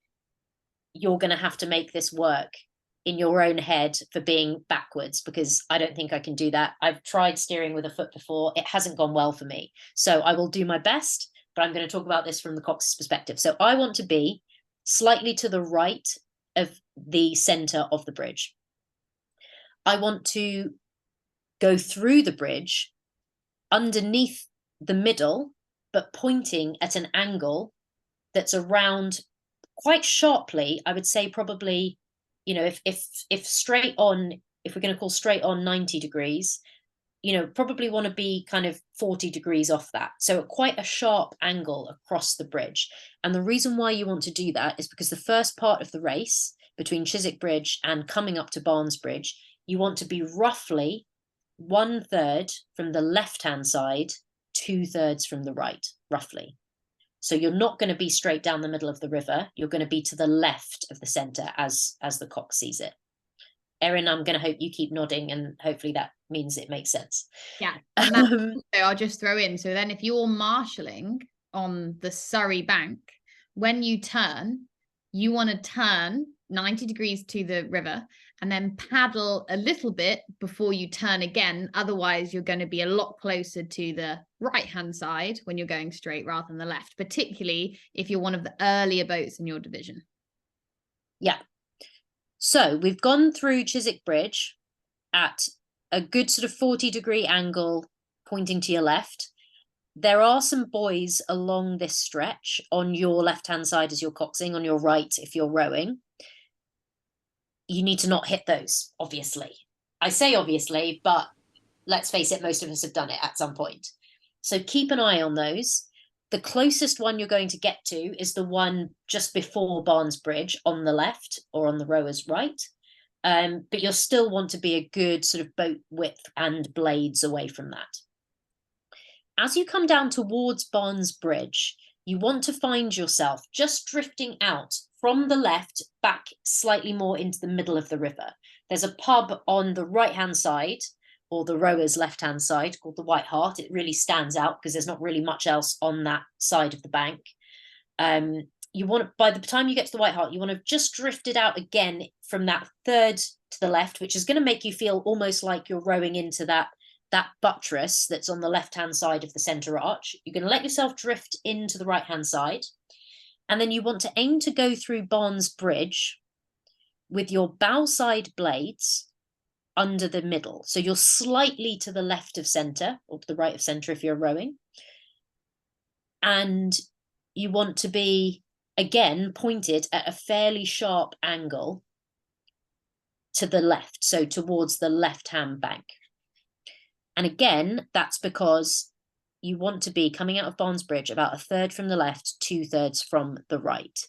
You're going to have to make this work in your own head for being backwards, because I don't think I can do that. I've tried steering with a foot before. It hasn't gone well for me. So I will do my best, but I'm going to talk about this from the cox's perspective. So I want to be slightly to the right of the center of the bridge. I want to go through the bridge underneath the middle, but pointing at an angle that's around quite sharply. I would say probably, if straight on, if we're going to call straight on 90 degrees, probably want to be kind of 40 degrees off that. So quite a sharp angle across the bridge. And the reason why you want to do that is because the first part of the race between Chiswick Bridge and coming up to Barnes Bridge, you want to be roughly 1/3 from the left-hand side, 2/3 from the right, roughly. So you're not going to be straight down the middle of the river. You're going to be to the left of the center as the cox sees it. Erin, I'm going to hope you keep nodding, and hopefully that means it makes sense. Yeah. And that, so I'll just throw in. So then if you're marshalling on the Surrey bank, when you turn, you want to turn 90 degrees to the river and then paddle a little bit before you turn again. Otherwise, you're going to be a lot closer to the right-hand side when you're going straight rather than the left, particularly if you're one of the earlier boats in your division. Yeah. So we've gone through Chiswick Bridge at a good sort of 40-degree angle pointing to your left. There are some buoys along this stretch on your left-hand side as you're coxing, on your right if you're rowing. You need to not hit those, obviously. I say obviously, but let's face it, most of us have done it at some point. So keep an eye on those. The closest one you're going to get to is the one just before Barnes Bridge on the left or on the rower's right. But you'll still want to be a good sort of boat width and blades away from that. As you come down towards Barnes Bridge, you want to find yourself just drifting out from the left back slightly more into the middle of the river. There's a pub on the right-hand side or the rower's left-hand side, called the White Hart. It really stands out because there's not really much else on that side of the bank. You want to, by the time you get to the White Hart, you want to just drift it out again from that third to the left, which is going to make you feel almost like you're rowing into that buttress that's on the left-hand side of the center arch. You're going to let yourself drift into the right-hand side. And then you want to aim to go through Barnes Bridge with your bow side blades under the middle. So you're slightly to the left of center, or to the right of center if you're rowing. And you want to be, again, pointed at a fairly sharp angle to the left, so towards the left-hand bank. And again, that's because you want to be coming out of Barnes Bridge about a third from the left, 2/3 from the right.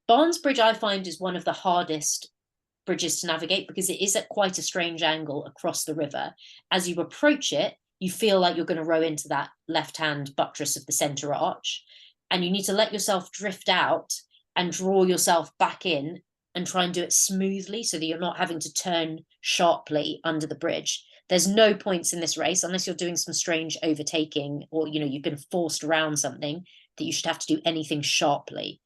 Barnes Bridge, I find, is one of the hardest bridges to navigate because it is at quite a strange angle across the river. As you approach it, you feel like you're going to row into that left-hand buttress of the center arch, and you need to let yourself drift out and draw yourself back in and try and do it smoothly so that you're not having to turn sharply under the bridge. There's no points in this race unless you're doing some strange overtaking or, you know, you've been forced around something that you should have to do anything sharply.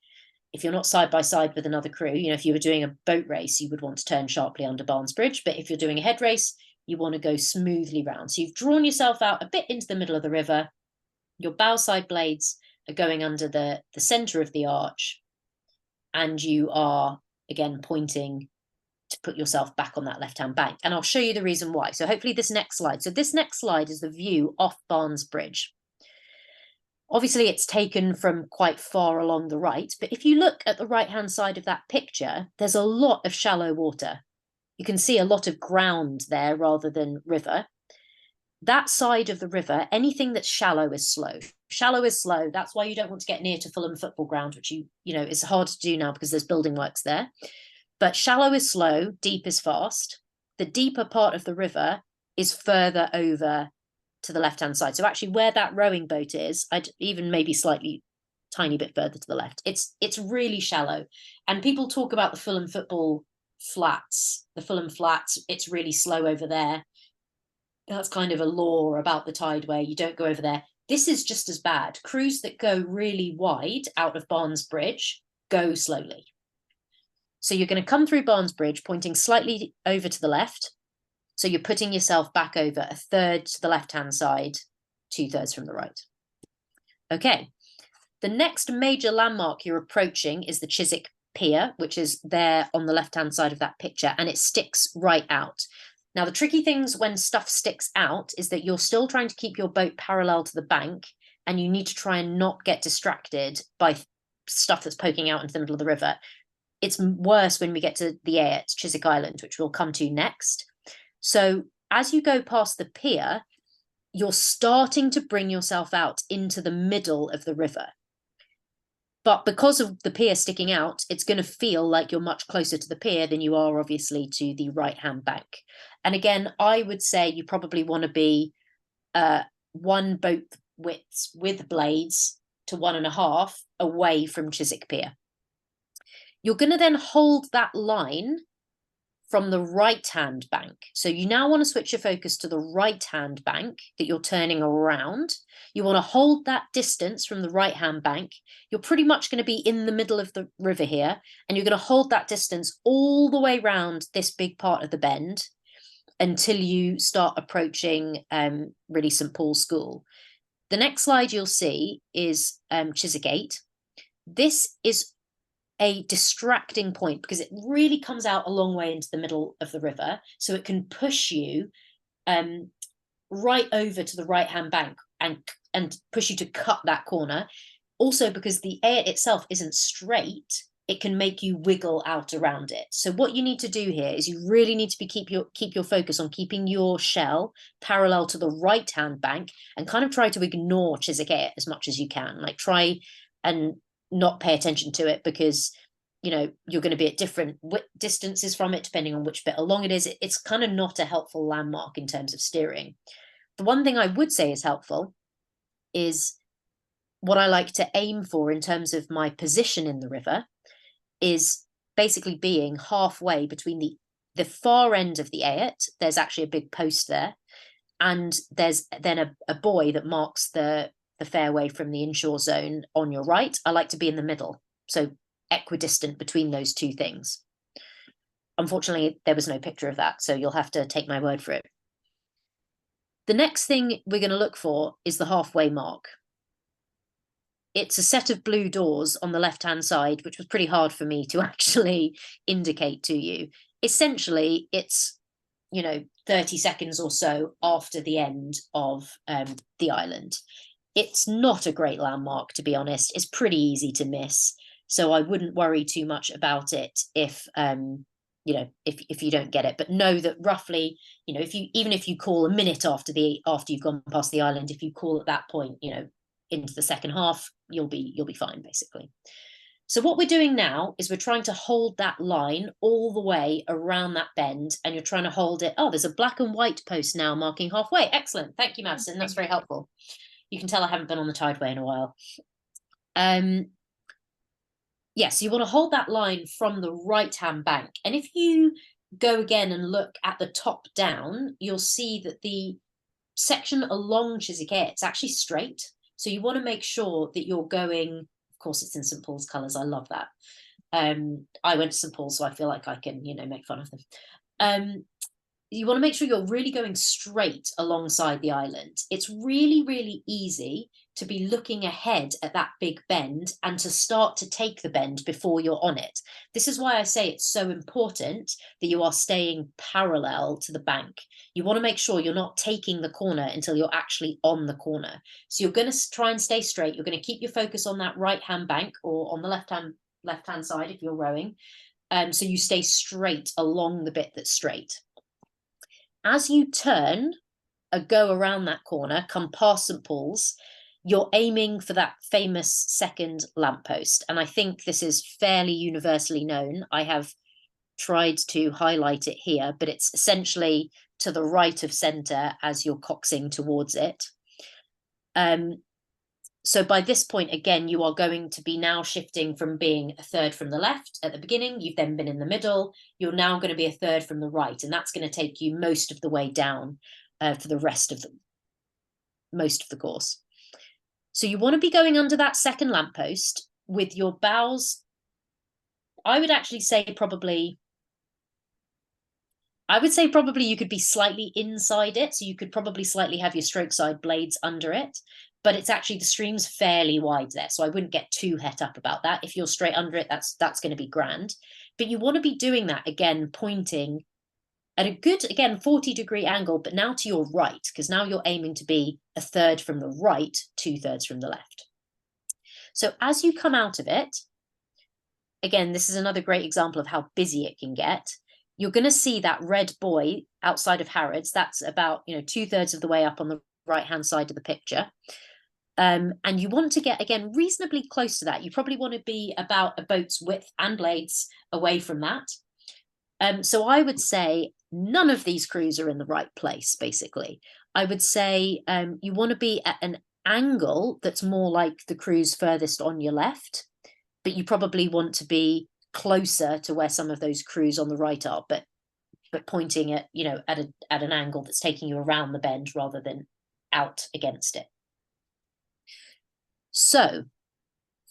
If you're not side by side with another crew, you know, if you were doing a boat race, you would want to turn sharply under Barnes Bridge. But if you're doing a head race, you want to go smoothly round. So you've drawn yourself out a bit into the middle of the river. Your bow side blades are going under the center of the arch. And you are, again, pointing to put yourself back on that left-hand bank. And I'll show you the reason why. So hopefully this next slide. So this next slide is the view off Barnes Bridge. Obviously, it's taken from quite far along the right, but if you look at the right-hand side of that picture, there's a lot of shallow water. You can see a lot of ground there rather than river. That side of the river, anything that's shallow is slow. Shallow is slow. That's why you don't want to get near to Fulham Football Ground, which you know is hard to do now because there's building works there. But shallow is slow, deep is fast. The deeper part of the river is further over to the left-hand side. So actually where that rowing boat is, I'd even maybe slightly tiny bit further to the left. It's really shallow. And people talk about the Fulham Football Flats, the Fulham Flats, it's really slow over there. That's kind of a law about the Tideway. You don't go over there. This is just as bad. Crews that go really wide out of Barnes Bridge go slowly. So you're going to come through Barnes Bridge, pointing slightly over to the left. So you're putting yourself back over a third to the left-hand side, 2/3 from the right. Okay. The next major landmark you're approaching is the Chiswick Pier, which is there on the left-hand side of that picture, and it sticks right out. Now, the tricky things when stuff sticks out is that you're still trying to keep your boat parallel to the bank, and you need to try and not get distracted by stuff that's poking out into the middle of the river. It's worse when we get to the Ayot, Chiswick Island, which we'll come to next. So as you go past the pier, you're starting to bring yourself out into the middle of the river. But because of the pier sticking out, it's going to feel like you're much closer to the pier than you are, obviously, to the right-hand bank. And again, I would say you probably want to be one boat width with blades to 1.5 away from Chiswick Pier. You're going to then hold that line from the right-hand bank. So you now want to switch your focus to the right-hand bank that you're turning around. You want to hold that distance from the right-hand bank. You're pretty much going to be in the middle of the river here, and you're going to hold that distance all the way around this big part of the bend until you start approaching really St Paul's School. The next slide you'll see is Chiswick Gate. This is a distracting point because it really comes out a long way into the middle of the river, so it can push you right over to the right-hand bank and push you to cut that corner. Also, because the air itself isn't straight, it can make you wiggle out around it. So what you need to do here is you really need to keep your focus on keeping your shell parallel to the right-hand bank and kind of try to ignore Chiswick Gate as much as you can. Like, try and not pay attention to it because, you know, you're going to be at different distances from it depending on which bit along it is. It's kind of not a helpful landmark in terms of steering. The one thing I would say is helpful is what I like to aim for in terms of my position in the river is basically being halfway between the far end of the Ayot. There's actually a big post there, and there's then a buoy that marks the fairway from the inshore zone on your right. I like to be in the middle, so equidistant between those two things. Unfortunately, there was no picture of that, so you'll have to take my word for it. The next thing we're going to look for is the halfway mark. It's a set of blue doors on the left-hand side, which was pretty hard for me to actually indicate to you. Essentially, it's, 30 seconds or so after the end of the island. It's not a great landmark, to be honest. It's pretty easy to miss. So I wouldn't worry too much about it if you don't get it. But know that roughly, even if you call a minute after you've gone past the island, if you call at that point, into the second half, you'll be fine, basically. So what we're doing now is we're trying to hold that line all the way around that bend, and you're trying to hold it. Oh, there's a black and white post now marking halfway. Excellent. Thank you, Madison. That's very helpful. You can tell I haven't been on the Tideway in a while. Yes, you want to hold that line from the right-hand bank. And if you go again and look at the top down, you'll see that the section along Chiswick it's actually straight. So you want to make sure that you're going, of course, it's in St. Paul's colours. I love that. I went to St. Paul's, so I feel like I can, make fun of them. You want to make sure you're really going straight alongside the island. It's really, really easy to be looking ahead at that big bend and to start to take the bend before you're on it. This is why I say it's so important that you are staying parallel to the bank. You want to make sure you're not taking the corner until you're actually on the corner. So you're going to try and stay straight. You're going to keep your focus on that right-hand bank or on the left-hand side if you're rowing. So you stay straight along the bit that's straight. As you turn, go around that corner, come past St. Paul's, you're aiming for that famous second lamppost. And I think this is fairly universally known. I have tried to highlight it here, but it's essentially to the right of centre as you're coxing towards it. So by this point, again, you are going to be now shifting from being a third from the left at the beginning. You've then been in the middle. You're now going to be a third from the right. And that's going to take you most of the way down for the rest of most of the course. So you want to be going under that second lamppost with your bows. I would say probably you could be slightly inside it. So you could probably slightly have your stroke side blades under it. But it's actually, the stream's fairly wide there, so I wouldn't get too het up about that. If you're straight under it, that's going to be grand. But you want to be doing that, again, pointing at a good, again, 40-degree angle, but now to your right, because now you're aiming to be a third from the right, 2/3 from the left. So as you come out of it, again, this is another great example of how busy it can get. You're going to see that red buoy outside of Harrods. That's about 2/3 of the way up on the right-hand side of the picture. And you want to get, again, reasonably close to that. You probably want to be about a boat's width and blades away from that. So I would say none of these crews are in the right place, basically. I would say you want to be at an angle that's more like the crews furthest on your left, but you probably want to be closer to where some of those crews on the right are, but pointing at, at an angle that's taking you around the bend rather than out against it. So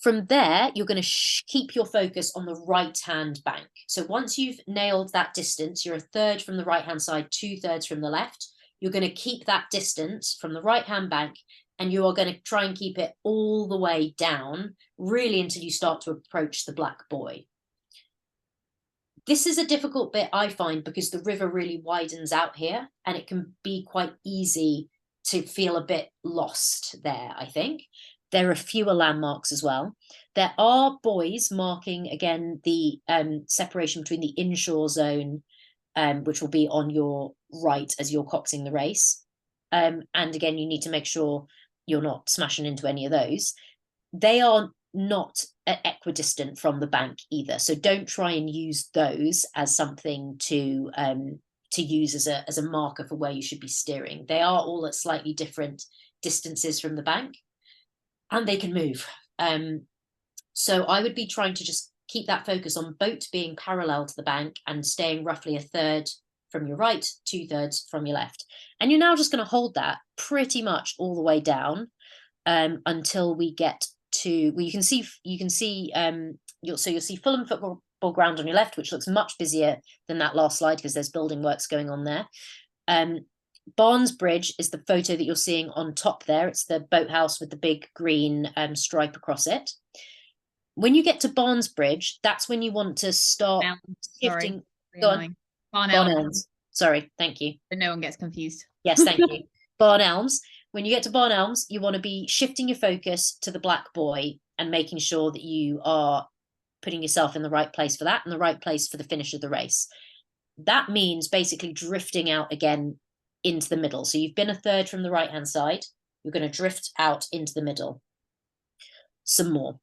from there, you're going to keep your focus on the right-hand bank. So once you've nailed that distance, you're a third from the right-hand side, 2/3 from the left. You're going to keep that distance from the right-hand bank, and you are going to try and keep it all the way down, really until you start to approach the black buoy. This is a difficult bit, I find, because the river really widens out here, and it can be quite easy to feel a bit lost there, I think. There are fewer landmarks as well. There are buoys marking, again, the separation between the inshore zone, which will be on your right as you're coxing the race. And again, you need to make sure you're not smashing into any of those. They are not equidistant from the bank either. So don't try and use those as something to use as a marker for where you should be steering. They are all at slightly different distances from the bank, and they can move. So I would be trying to just keep that focus on boat being parallel to the bank and staying roughly a third from your right, 2/3 from your left. And you're now just going to hold that pretty much all the way down until we get to, well, you'll see you'll see Fulham football ground on your left, which looks much busier than that last slide because there's building works going on there. Barnes Bridge is the photo that you're seeing on top there. It's the boathouse with the big green stripe across it. When you get to Barnes Bridge, that's when you want to start shifting. Go on. Barn Elms. Sorry, thank you. So no one gets confused. Yes, thank you. Barn Elms. When you get to Barn Elms, you want to be shifting your focus to the black buoy and making sure that you are putting yourself in the right place for that and the right place for the finish of the race. That means basically drifting out again into the middle. So you've been 1/3 from the right-hand side. You're going to drift out into the middle. Some more.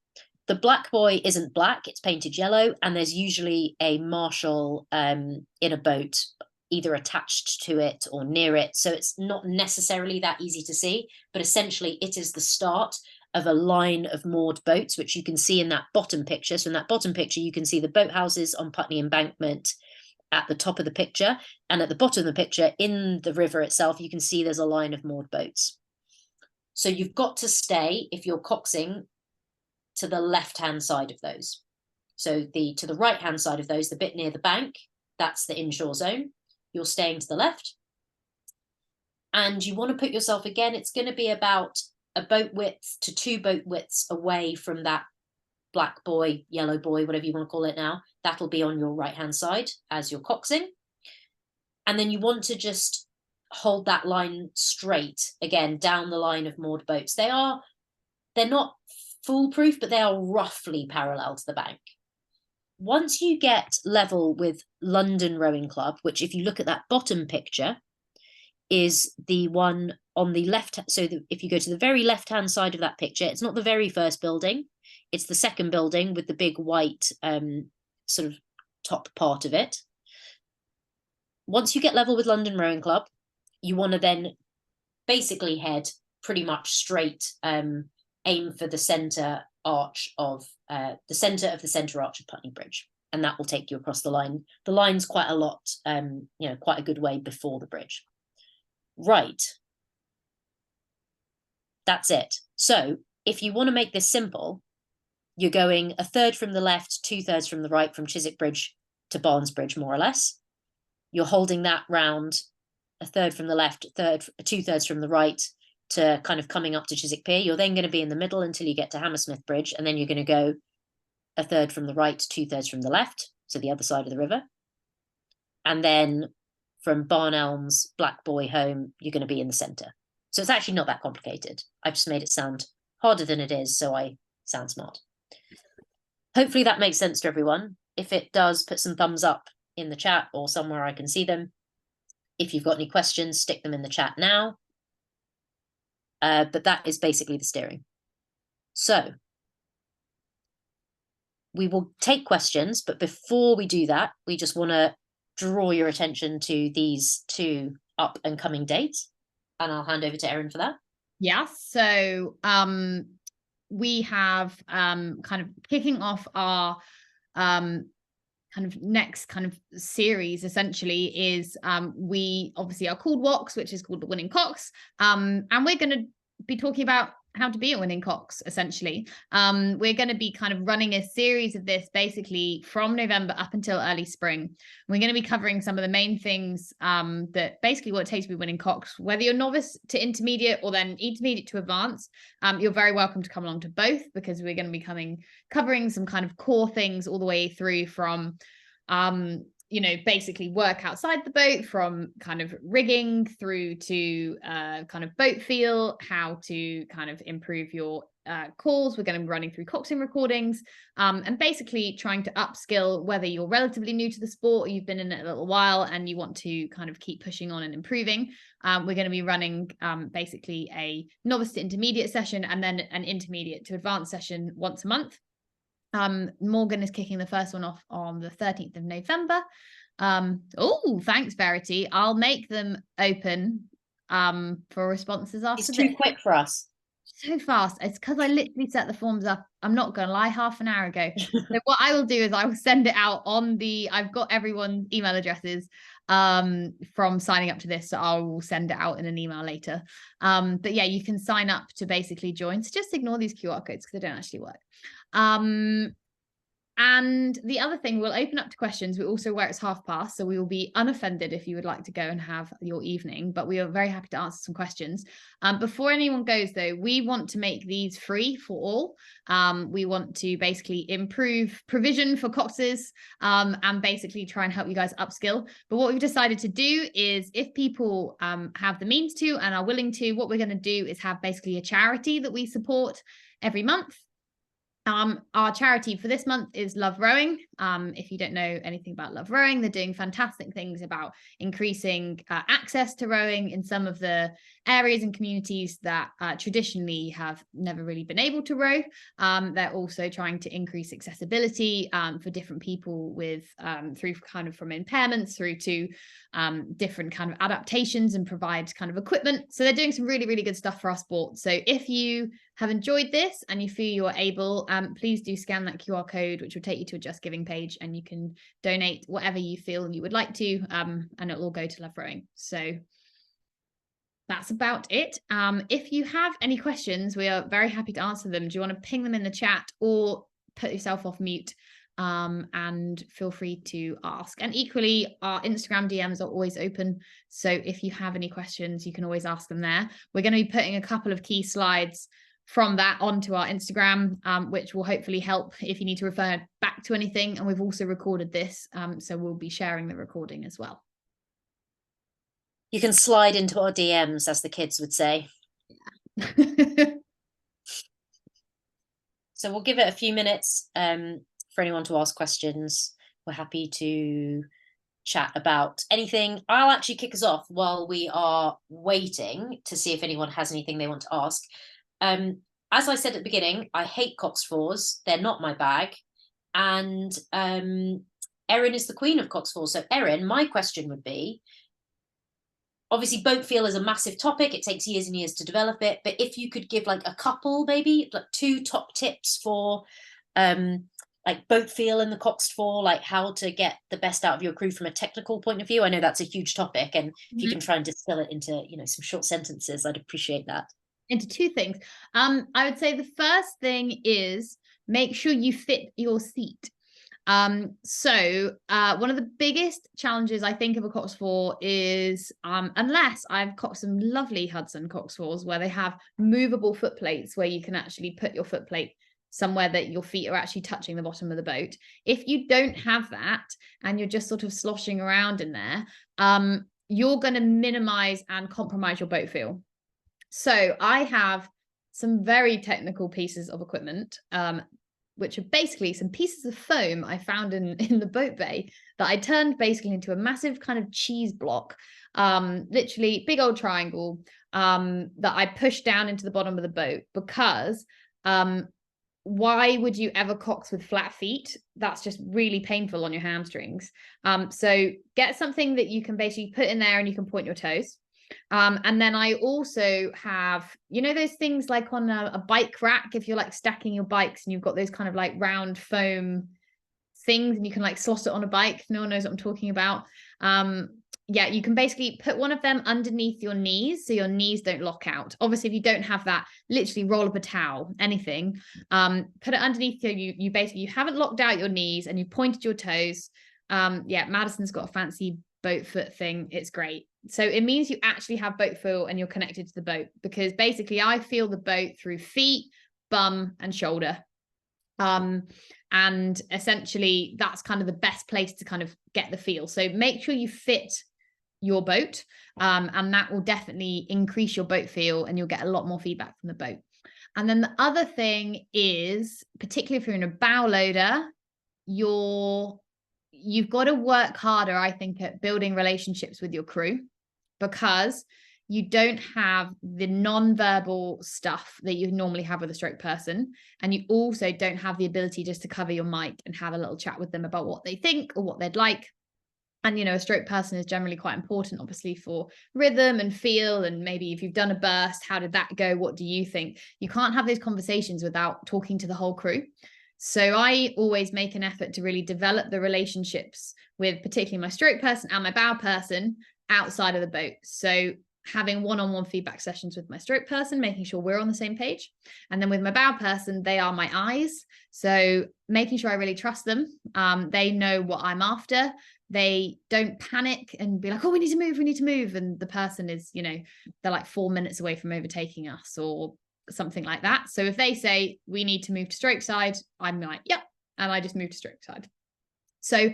The black buoy isn't black, it's painted yellow, and there's usually a marshal in a boat either attached to it or near it. So it's not necessarily that easy to see, but essentially it is the start of a line of moored boats, which you can see in that bottom picture. So in that bottom picture, you can see the boathouses on Putney Embankment at the top of the picture. And at the bottom of the picture, in the river itself, you can see there's a line of moored boats. So you've got to stay, if you're coxing, to the left-hand side of those. So to the right-hand side of those, the bit near the bank, that's the inshore zone. You're staying to the left. And you want to put yourself, again, it's going to be about a boat width to 2 boat widths away from that black buoy, yellow buoy, whatever you want to call it now. That'll be on your right-hand side as you're coxing. And then you want to just hold that line straight, again, down the line of moored boats. They're not foolproof, but they are roughly parallel to the bank. Once you get level with London Rowing Club, which if you look at that bottom picture, is the one on the left. So if you go to the very left-hand side of that picture, it's not the very first building, it's the second building with the big white sort of top part of it. Once you get level with London Rowing Club, you want to then basically head pretty much straight, aim for the centre arch of the centre arch of Putney Bridge, and that will take you across the line. The line's quite a lot, quite a good way before the bridge. Right. That's it. So if you want to make this simple, you're going 1/3 from the left, 2/3 from the right, from Chiswick Bridge to Barnes Bridge, more or less. You're holding that round 1/3 from the left, 2/3 from the right, to kind of coming up to Chiswick Pier. You're then going to be in the middle until you get to Hammersmith Bridge, and then you're going to go 1/3 from the right, 2/3 from the left, so the other side of the river. And then from Barn Elms, Black Buoy home, you're going to be in the centre. So it's actually not that complicated. I've just made it sound harder than it is, so I sound smart. Hopefully that makes sense to everyone. If it does, put some thumbs up in the chat or somewhere I can see them. If you've got any questions, stick them in the chat now. But that is basically the steering. So we will take questions, but before we do that, we just want to draw your attention to these 2 up and coming dates. And I'll hand over to Erin for that. Yeah, so we have kind of kicking off our kind of next kind of series essentially is we obviously are called WOX, which is called the Winning Cox, and we're going to be talking about how to be a winning cox essentially. We're going to be kind of running a series of this basically from November up until early spring. We're going to be covering some of the main things that basically what it takes to be winning cox, whether you're novice to intermediate or then intermediate to advanced. You're very welcome to come along to both, because we're going to be covering some kind of core things all the way through from basically work outside the boat, from kind of rigging through to kind of boat feel, how to kind of improve your calls. We're going to be running through coxing recordings and basically trying to upskill, whether you're relatively new to the sport or you've been in it a little while and you want to kind of keep pushing on and improving. We're going to be running basically a novice to intermediate session and then an intermediate to advanced session once a month. Morgan is kicking the first one off on the 13th of November. Oh, thanks, Verity. I'll make them open for responses after this. It's too quick for us. So fast. It's because I literally set the forms up, I'm not gonna lie, half an hour ago. So what I will do is I will send it out on I've got everyone's email addresses. from signing up to this. So I will send it out in an email later. But yeah, you can sign up to basically join. So just ignore these QR codes because they don't actually work. And the other thing, we'll open up to questions. We also where it's past, so we will be unoffended if you would like to go and have your evening, but we are very happy to answer some questions. Before anyone goes though, we want to make these free for all. We want to basically improve provision for coxes and basically try and help you guys upskill. But what we've decided to do is if people have the means to and are willing to, what we're going to do is have basically a charity that we support every month. Our charity for this month is Love Rowing. If you don't know anything about Love Rowing, they're doing fantastic things about increasing access to rowing in some of the areas and communities that traditionally have never really been able to row. They're also trying to increase accessibility for different people with through kind of from impairments through to different kind of adaptations and provide kind of equipment. So they're doing some really, really good stuff for our sport. So if you have enjoyed this and you feel you're able, please do scan that QR code, which will take you to a Just Giving page, and you can donate whatever you feel you would like to, and it'll all go to Love Rowing. So that's about it. If you have any questions, we are very happy to answer them. Do you want to ping them in the chat or put yourself off mute? And feel free to ask. And equally, our Instagram DMs are always open. So if you have any questions, you can always ask them there. We're going to be putting a couple of key slides from that onto our Instagram, which will hopefully help if you need to refer back to anything. And we've also recorded this, so we'll be sharing the recording as well. You can slide into our DMs, as the kids would say. Yeah. So we'll give it a few minutes for anyone to ask questions. We're happy to chat about anything. I'll actually kick us off while we are waiting to see if anyone has anything they want to ask. As I said at the beginning, I hate cox fours. They're not my bag. And Erin is the queen of cox fours. So Erin, my question would be, obviously boat feel is a massive topic. It takes years and years to develop it. But if you could give like a couple, maybe like 2 top tips for like boat feel in the coxed four, like how to get the best out of your crew from a technical point of view. I know that's a huge topic. And if you can try and distill it into, some short sentences, I'd appreciate that. Into 2 things. I would say the first thing is make sure you fit your seat. So one of the biggest challenges I think of a cox four is unless I've got some lovely Hudson cox fours where they have movable foot plates where you can actually put your foot plate somewhere that your feet are actually touching the bottom of the boat. If you don't have that and you're just sort of sloshing around in there, you're going to minimize and compromise your boat feel. So I have some very technical pieces of equipment, which are basically some pieces of foam I found in the boat bay that I turned basically into a massive kind of cheese block, literally big old triangle that I pushed down into the bottom of the boat because why would you ever cox with flat feet? That's just really painful on your hamstrings. So get something that you can basically put in there and you can point your toes. And then I also have, those things like on a bike rack, if you're like stacking your bikes and you've got those kind of like round foam things and you can like slot it on a bike. No one knows what I'm talking about. Yeah, you can basically put one of them underneath your knees so your knees don't lock out. Obviously, if you don't have that, literally roll up a towel, anything, put it underneath you basically, you haven't locked out your knees and you pointed your toes. Yeah, Madison's got a fancy boat foot thing. It's great. So it means you actually have boat feel and you're connected to the boat, because basically I feel the boat through feet, bum and shoulder. And essentially that's kind of the best place to kind of get the feel. So make sure you fit your boat, and that will definitely increase your boat feel and you'll get a lot more feedback from the boat. And then the other thing is, particularly if you're in a bow loader, you've got to work harder, I think, at building relationships with your crew, because you don't have the non-verbal stuff that you normally have with a stroke person. And you also don't have the ability just to cover your mic and have a little chat with them about what they think or what they'd like. And, a stroke person is generally quite important, obviously, for rhythm and feel. And maybe if you've done a burst, how did that go? What do you think? You can't have those conversations without talking to the whole crew. So I always make an effort to really develop the relationships with particularly my stroke person and my bow person outside of the boat. So having one-on-one feedback sessions with my stroke person, making sure we're on the same page. And then with my bow person, they are my eyes. So making sure I really trust them. They know what I'm after. They don't panic and be like, oh, we need to move. And the person is, they're like 4 minutes away from overtaking us or something like that. So if they say we need to move to stroke side, I'm like, yep. And I just move to stroke side. So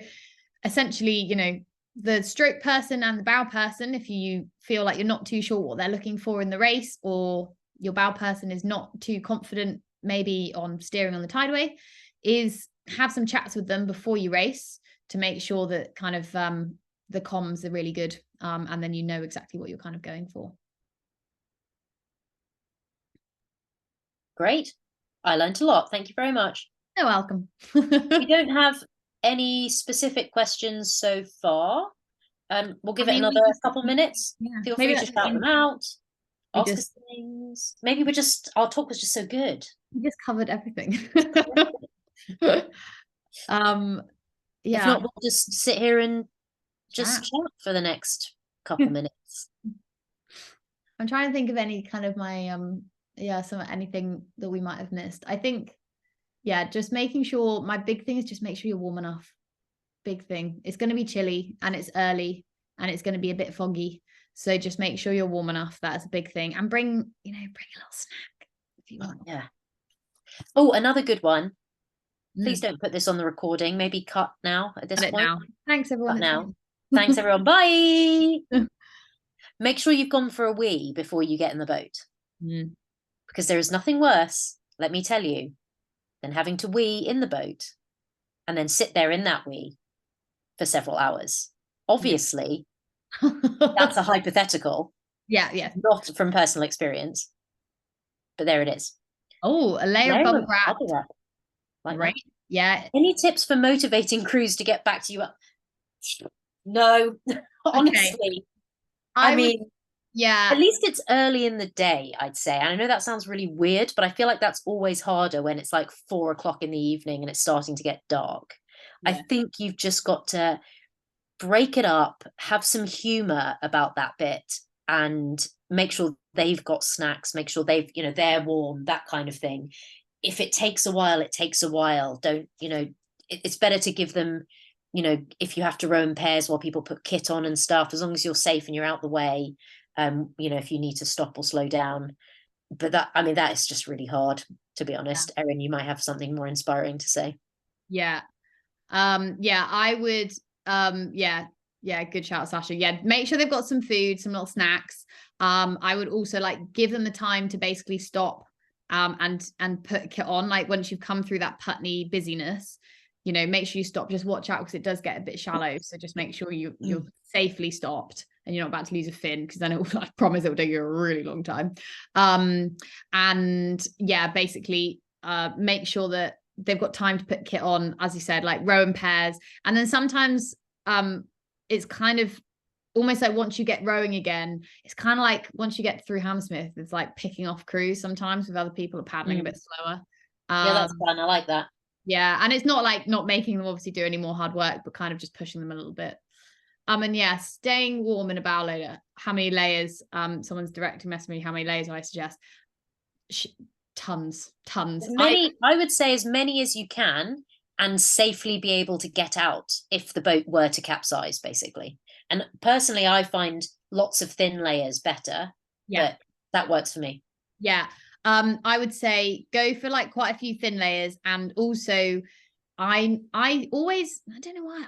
essentially, the stroke person and the bow person, if you feel like you're not too sure what they're looking for in the race, or your bow person is not too confident maybe on steering on the Tideway, is have some chats with them before you race to make sure that kind of the comms are really good, and then you know exactly what you're kind of going for. Great. I learned a lot. Thank you very much. You're welcome. We don't have any specific questions so far. We'll give it another couple minutes. Yeah, Feel free to shout them out. Ask us things. Maybe our talk was just so good. We just covered everything. Yeah. If not, we'll just sit here and just chat for the next couple minutes. I'm trying to think of any kind of my anything that we might have missed. I think, just making sure, my big thing is just make sure you're warm enough. Big thing. It's going to be chilly and it's early and it's going to be a bit foggy. So just make sure you're warm enough. That's a big thing. And bring a little snack if you want. Yeah. Oh, another good one. Please don't put this on the recording. Maybe cut now at this point. Now. Thanks, everyone. Cut now. Thanks, everyone. Bye. Make sure you've gone for a wee before you get in the boat. Because there is nothing worse, let me tell you, than having to wee in the boat and then sit there in that wee for several hours. Obviously, that's a hypothetical. Yeah. Not from personal experience. But there it is. Oh, a layer of bubble wrap. Like right. That. Yeah. Any tips for motivating crews to get back to you? No, honestly. Okay. I mean, at least it's early in the day, I'd say. And I know that sounds really weird, but I feel like that's always harder when it's like 4 o'clock in the evening and it's starting to get dark. I think you've just got to break it up, have some humor about that bit, and make sure they've got snacks, make sure they're warm, that kind of thing. If it takes a while, it takes a while. Don't, it's better to give them, if you have to row in pairs while people put kit on and stuff, as long as you're safe and you're out the way, if you need to stop or slow down. But that is just really hard, to be honest. Erin, you might have something more inspiring to say. Yeah. I would, good shout, Sasha. Yeah, make sure they've got some food, some little snacks. I would also give them the time to basically stop and put kit on. Like once you've come through that Putney busyness, make sure you stop. Just watch out because it does get a bit shallow. So just make sure you're safely stopped and you're not about to lose a fin, because then I promise it will take you a really long time. Basically make sure that they've got time to put kit on, as you said, like row in pairs. And then sometimes it's kind of almost like once you get rowing again, it's kind of like once you get through Hammersmith, it's like picking off crews sometimes with other people are paddling a bit slower. That's fun. I like that. Yeah. And it's not like not making them obviously do any more hard work, but kind of just pushing them a little bit. Staying warm in a bow loader. How many layers? Someone's directly messaging me how many layers I suggest. Tons. I would say as many as you can, and safely be able to get out if the boat were to capsize, basically. And personally, I find lots of thin layers better. Yeah, but that works for me. Yeah. I would say go for quite a few thin layers. And also I always, I don't know why,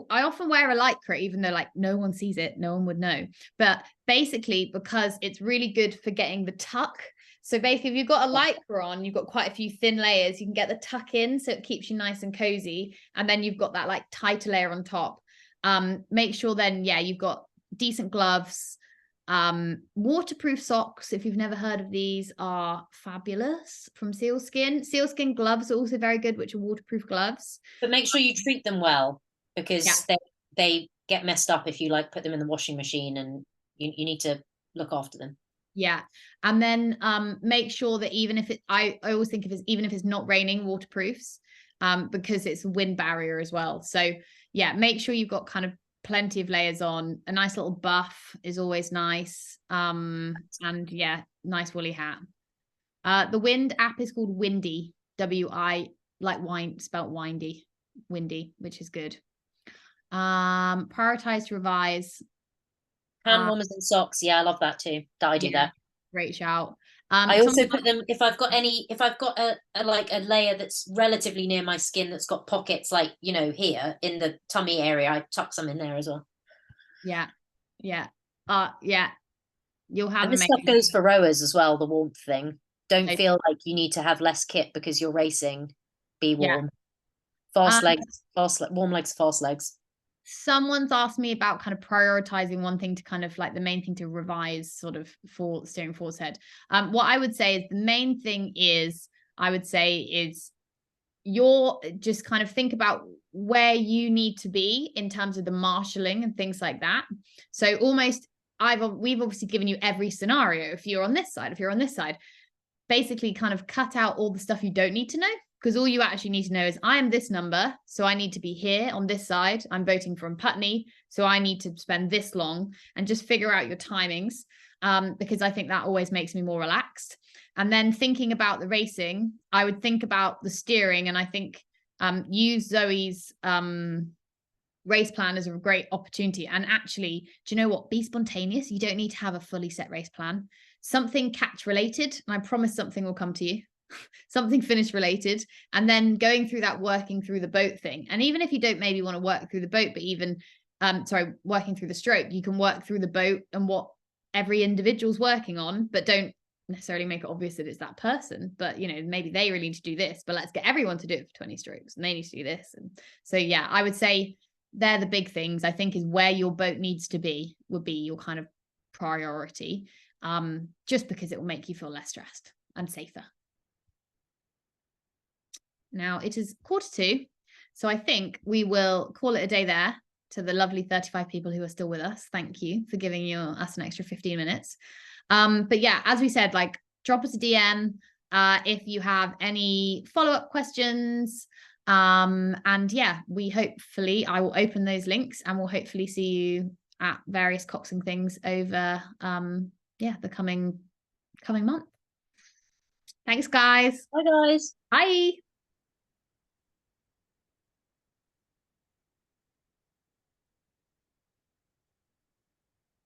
I often wear a lycra, even though no one sees it, no one would know. But basically, because it's really good for getting the tuck. So basically, if you've got a lycra on, you've got quite a few thin layers, you can get the tuck in, so it keeps you nice and cozy. And then you've got that tighter layer on top. Make sure then, you've got decent gloves, waterproof socks. If you've never heard of these, are fabulous, from Sealskin. Sealskin gloves are also very good, which are waterproof gloves. But make sure you treat them well, because they get messed up if you put them in the washing machine, and you need to look after them. Yeah. And then make sure that even if I always think even if it's not raining, waterproofs. because it's a wind barrier as well. So yeah, make sure you've got kind of plenty of layers on. A nice little buff is always nice. And yeah, nice woolly hat. The wind app is called Windy, W-I, like wine, spelt windy, windy, which is good. Prioritize to revise. Hand warmers and socks. Yeah, I love that too. I do that. Great shout. I also put them, if I've got a like a layer that's relatively near my skin that's got pockets, like, you know, here in the tummy area, I tuck some in there as well. Yeah. Yeah. You'll have, and this stuff goes for rowers as well, the warmth thing. Don't feel like you need to have less kit because you're racing. Be warm. Fast legs, warm legs, fast legs. Someone's asked me about kind of prioritizing one thing to kind of like the main thing to revise sort of for steering force head. What I would say is the main thing is, I would say is you're just kind of think about where you need to be in terms of the marshalling and things like that. So almost we've obviously given you every scenario. If you're on this side, if you're on this side, basically kind of cut out all the stuff you don't need to know. Because all you actually need to know is I am this number, so I need to be here on this side. I'm voting from Putney, so I need to spend this long, and just figure out your timings, because I think that always makes me more relaxed. And then thinking about the racing, I would think about the steering, and I think use Zoe's race plan as a great opportunity. And actually, do you know what? Be spontaneous. You don't need to have a fully set race plan. Something catch related, and I promise something will come to you. Something finish related, and then going through that working through the boat thing. And even if you don't maybe want to work through the boat, but even working through the stroke, you can work through the boat and what every individual's working on, but don't necessarily make it obvious that it's that person. But you know, maybe they really need to do this, but let's get everyone to do it for 20 strokes, and they need to do this. And so yeah, I would say they're the big things. I think is where your boat needs to be would be your kind of priority, just because it will make you feel less stressed and safer. Now it is 1:45, so I think we will call it a day there. To the lovely 35 people who are still with us, thank you for giving us an extra 15 minutes. But yeah, as we said, like drop us a DM if you have any follow-up questions. And yeah, I will open those links, and we'll hopefully see you at various coxing things over the coming month. Thanks, guys. Bye, guys. Bye.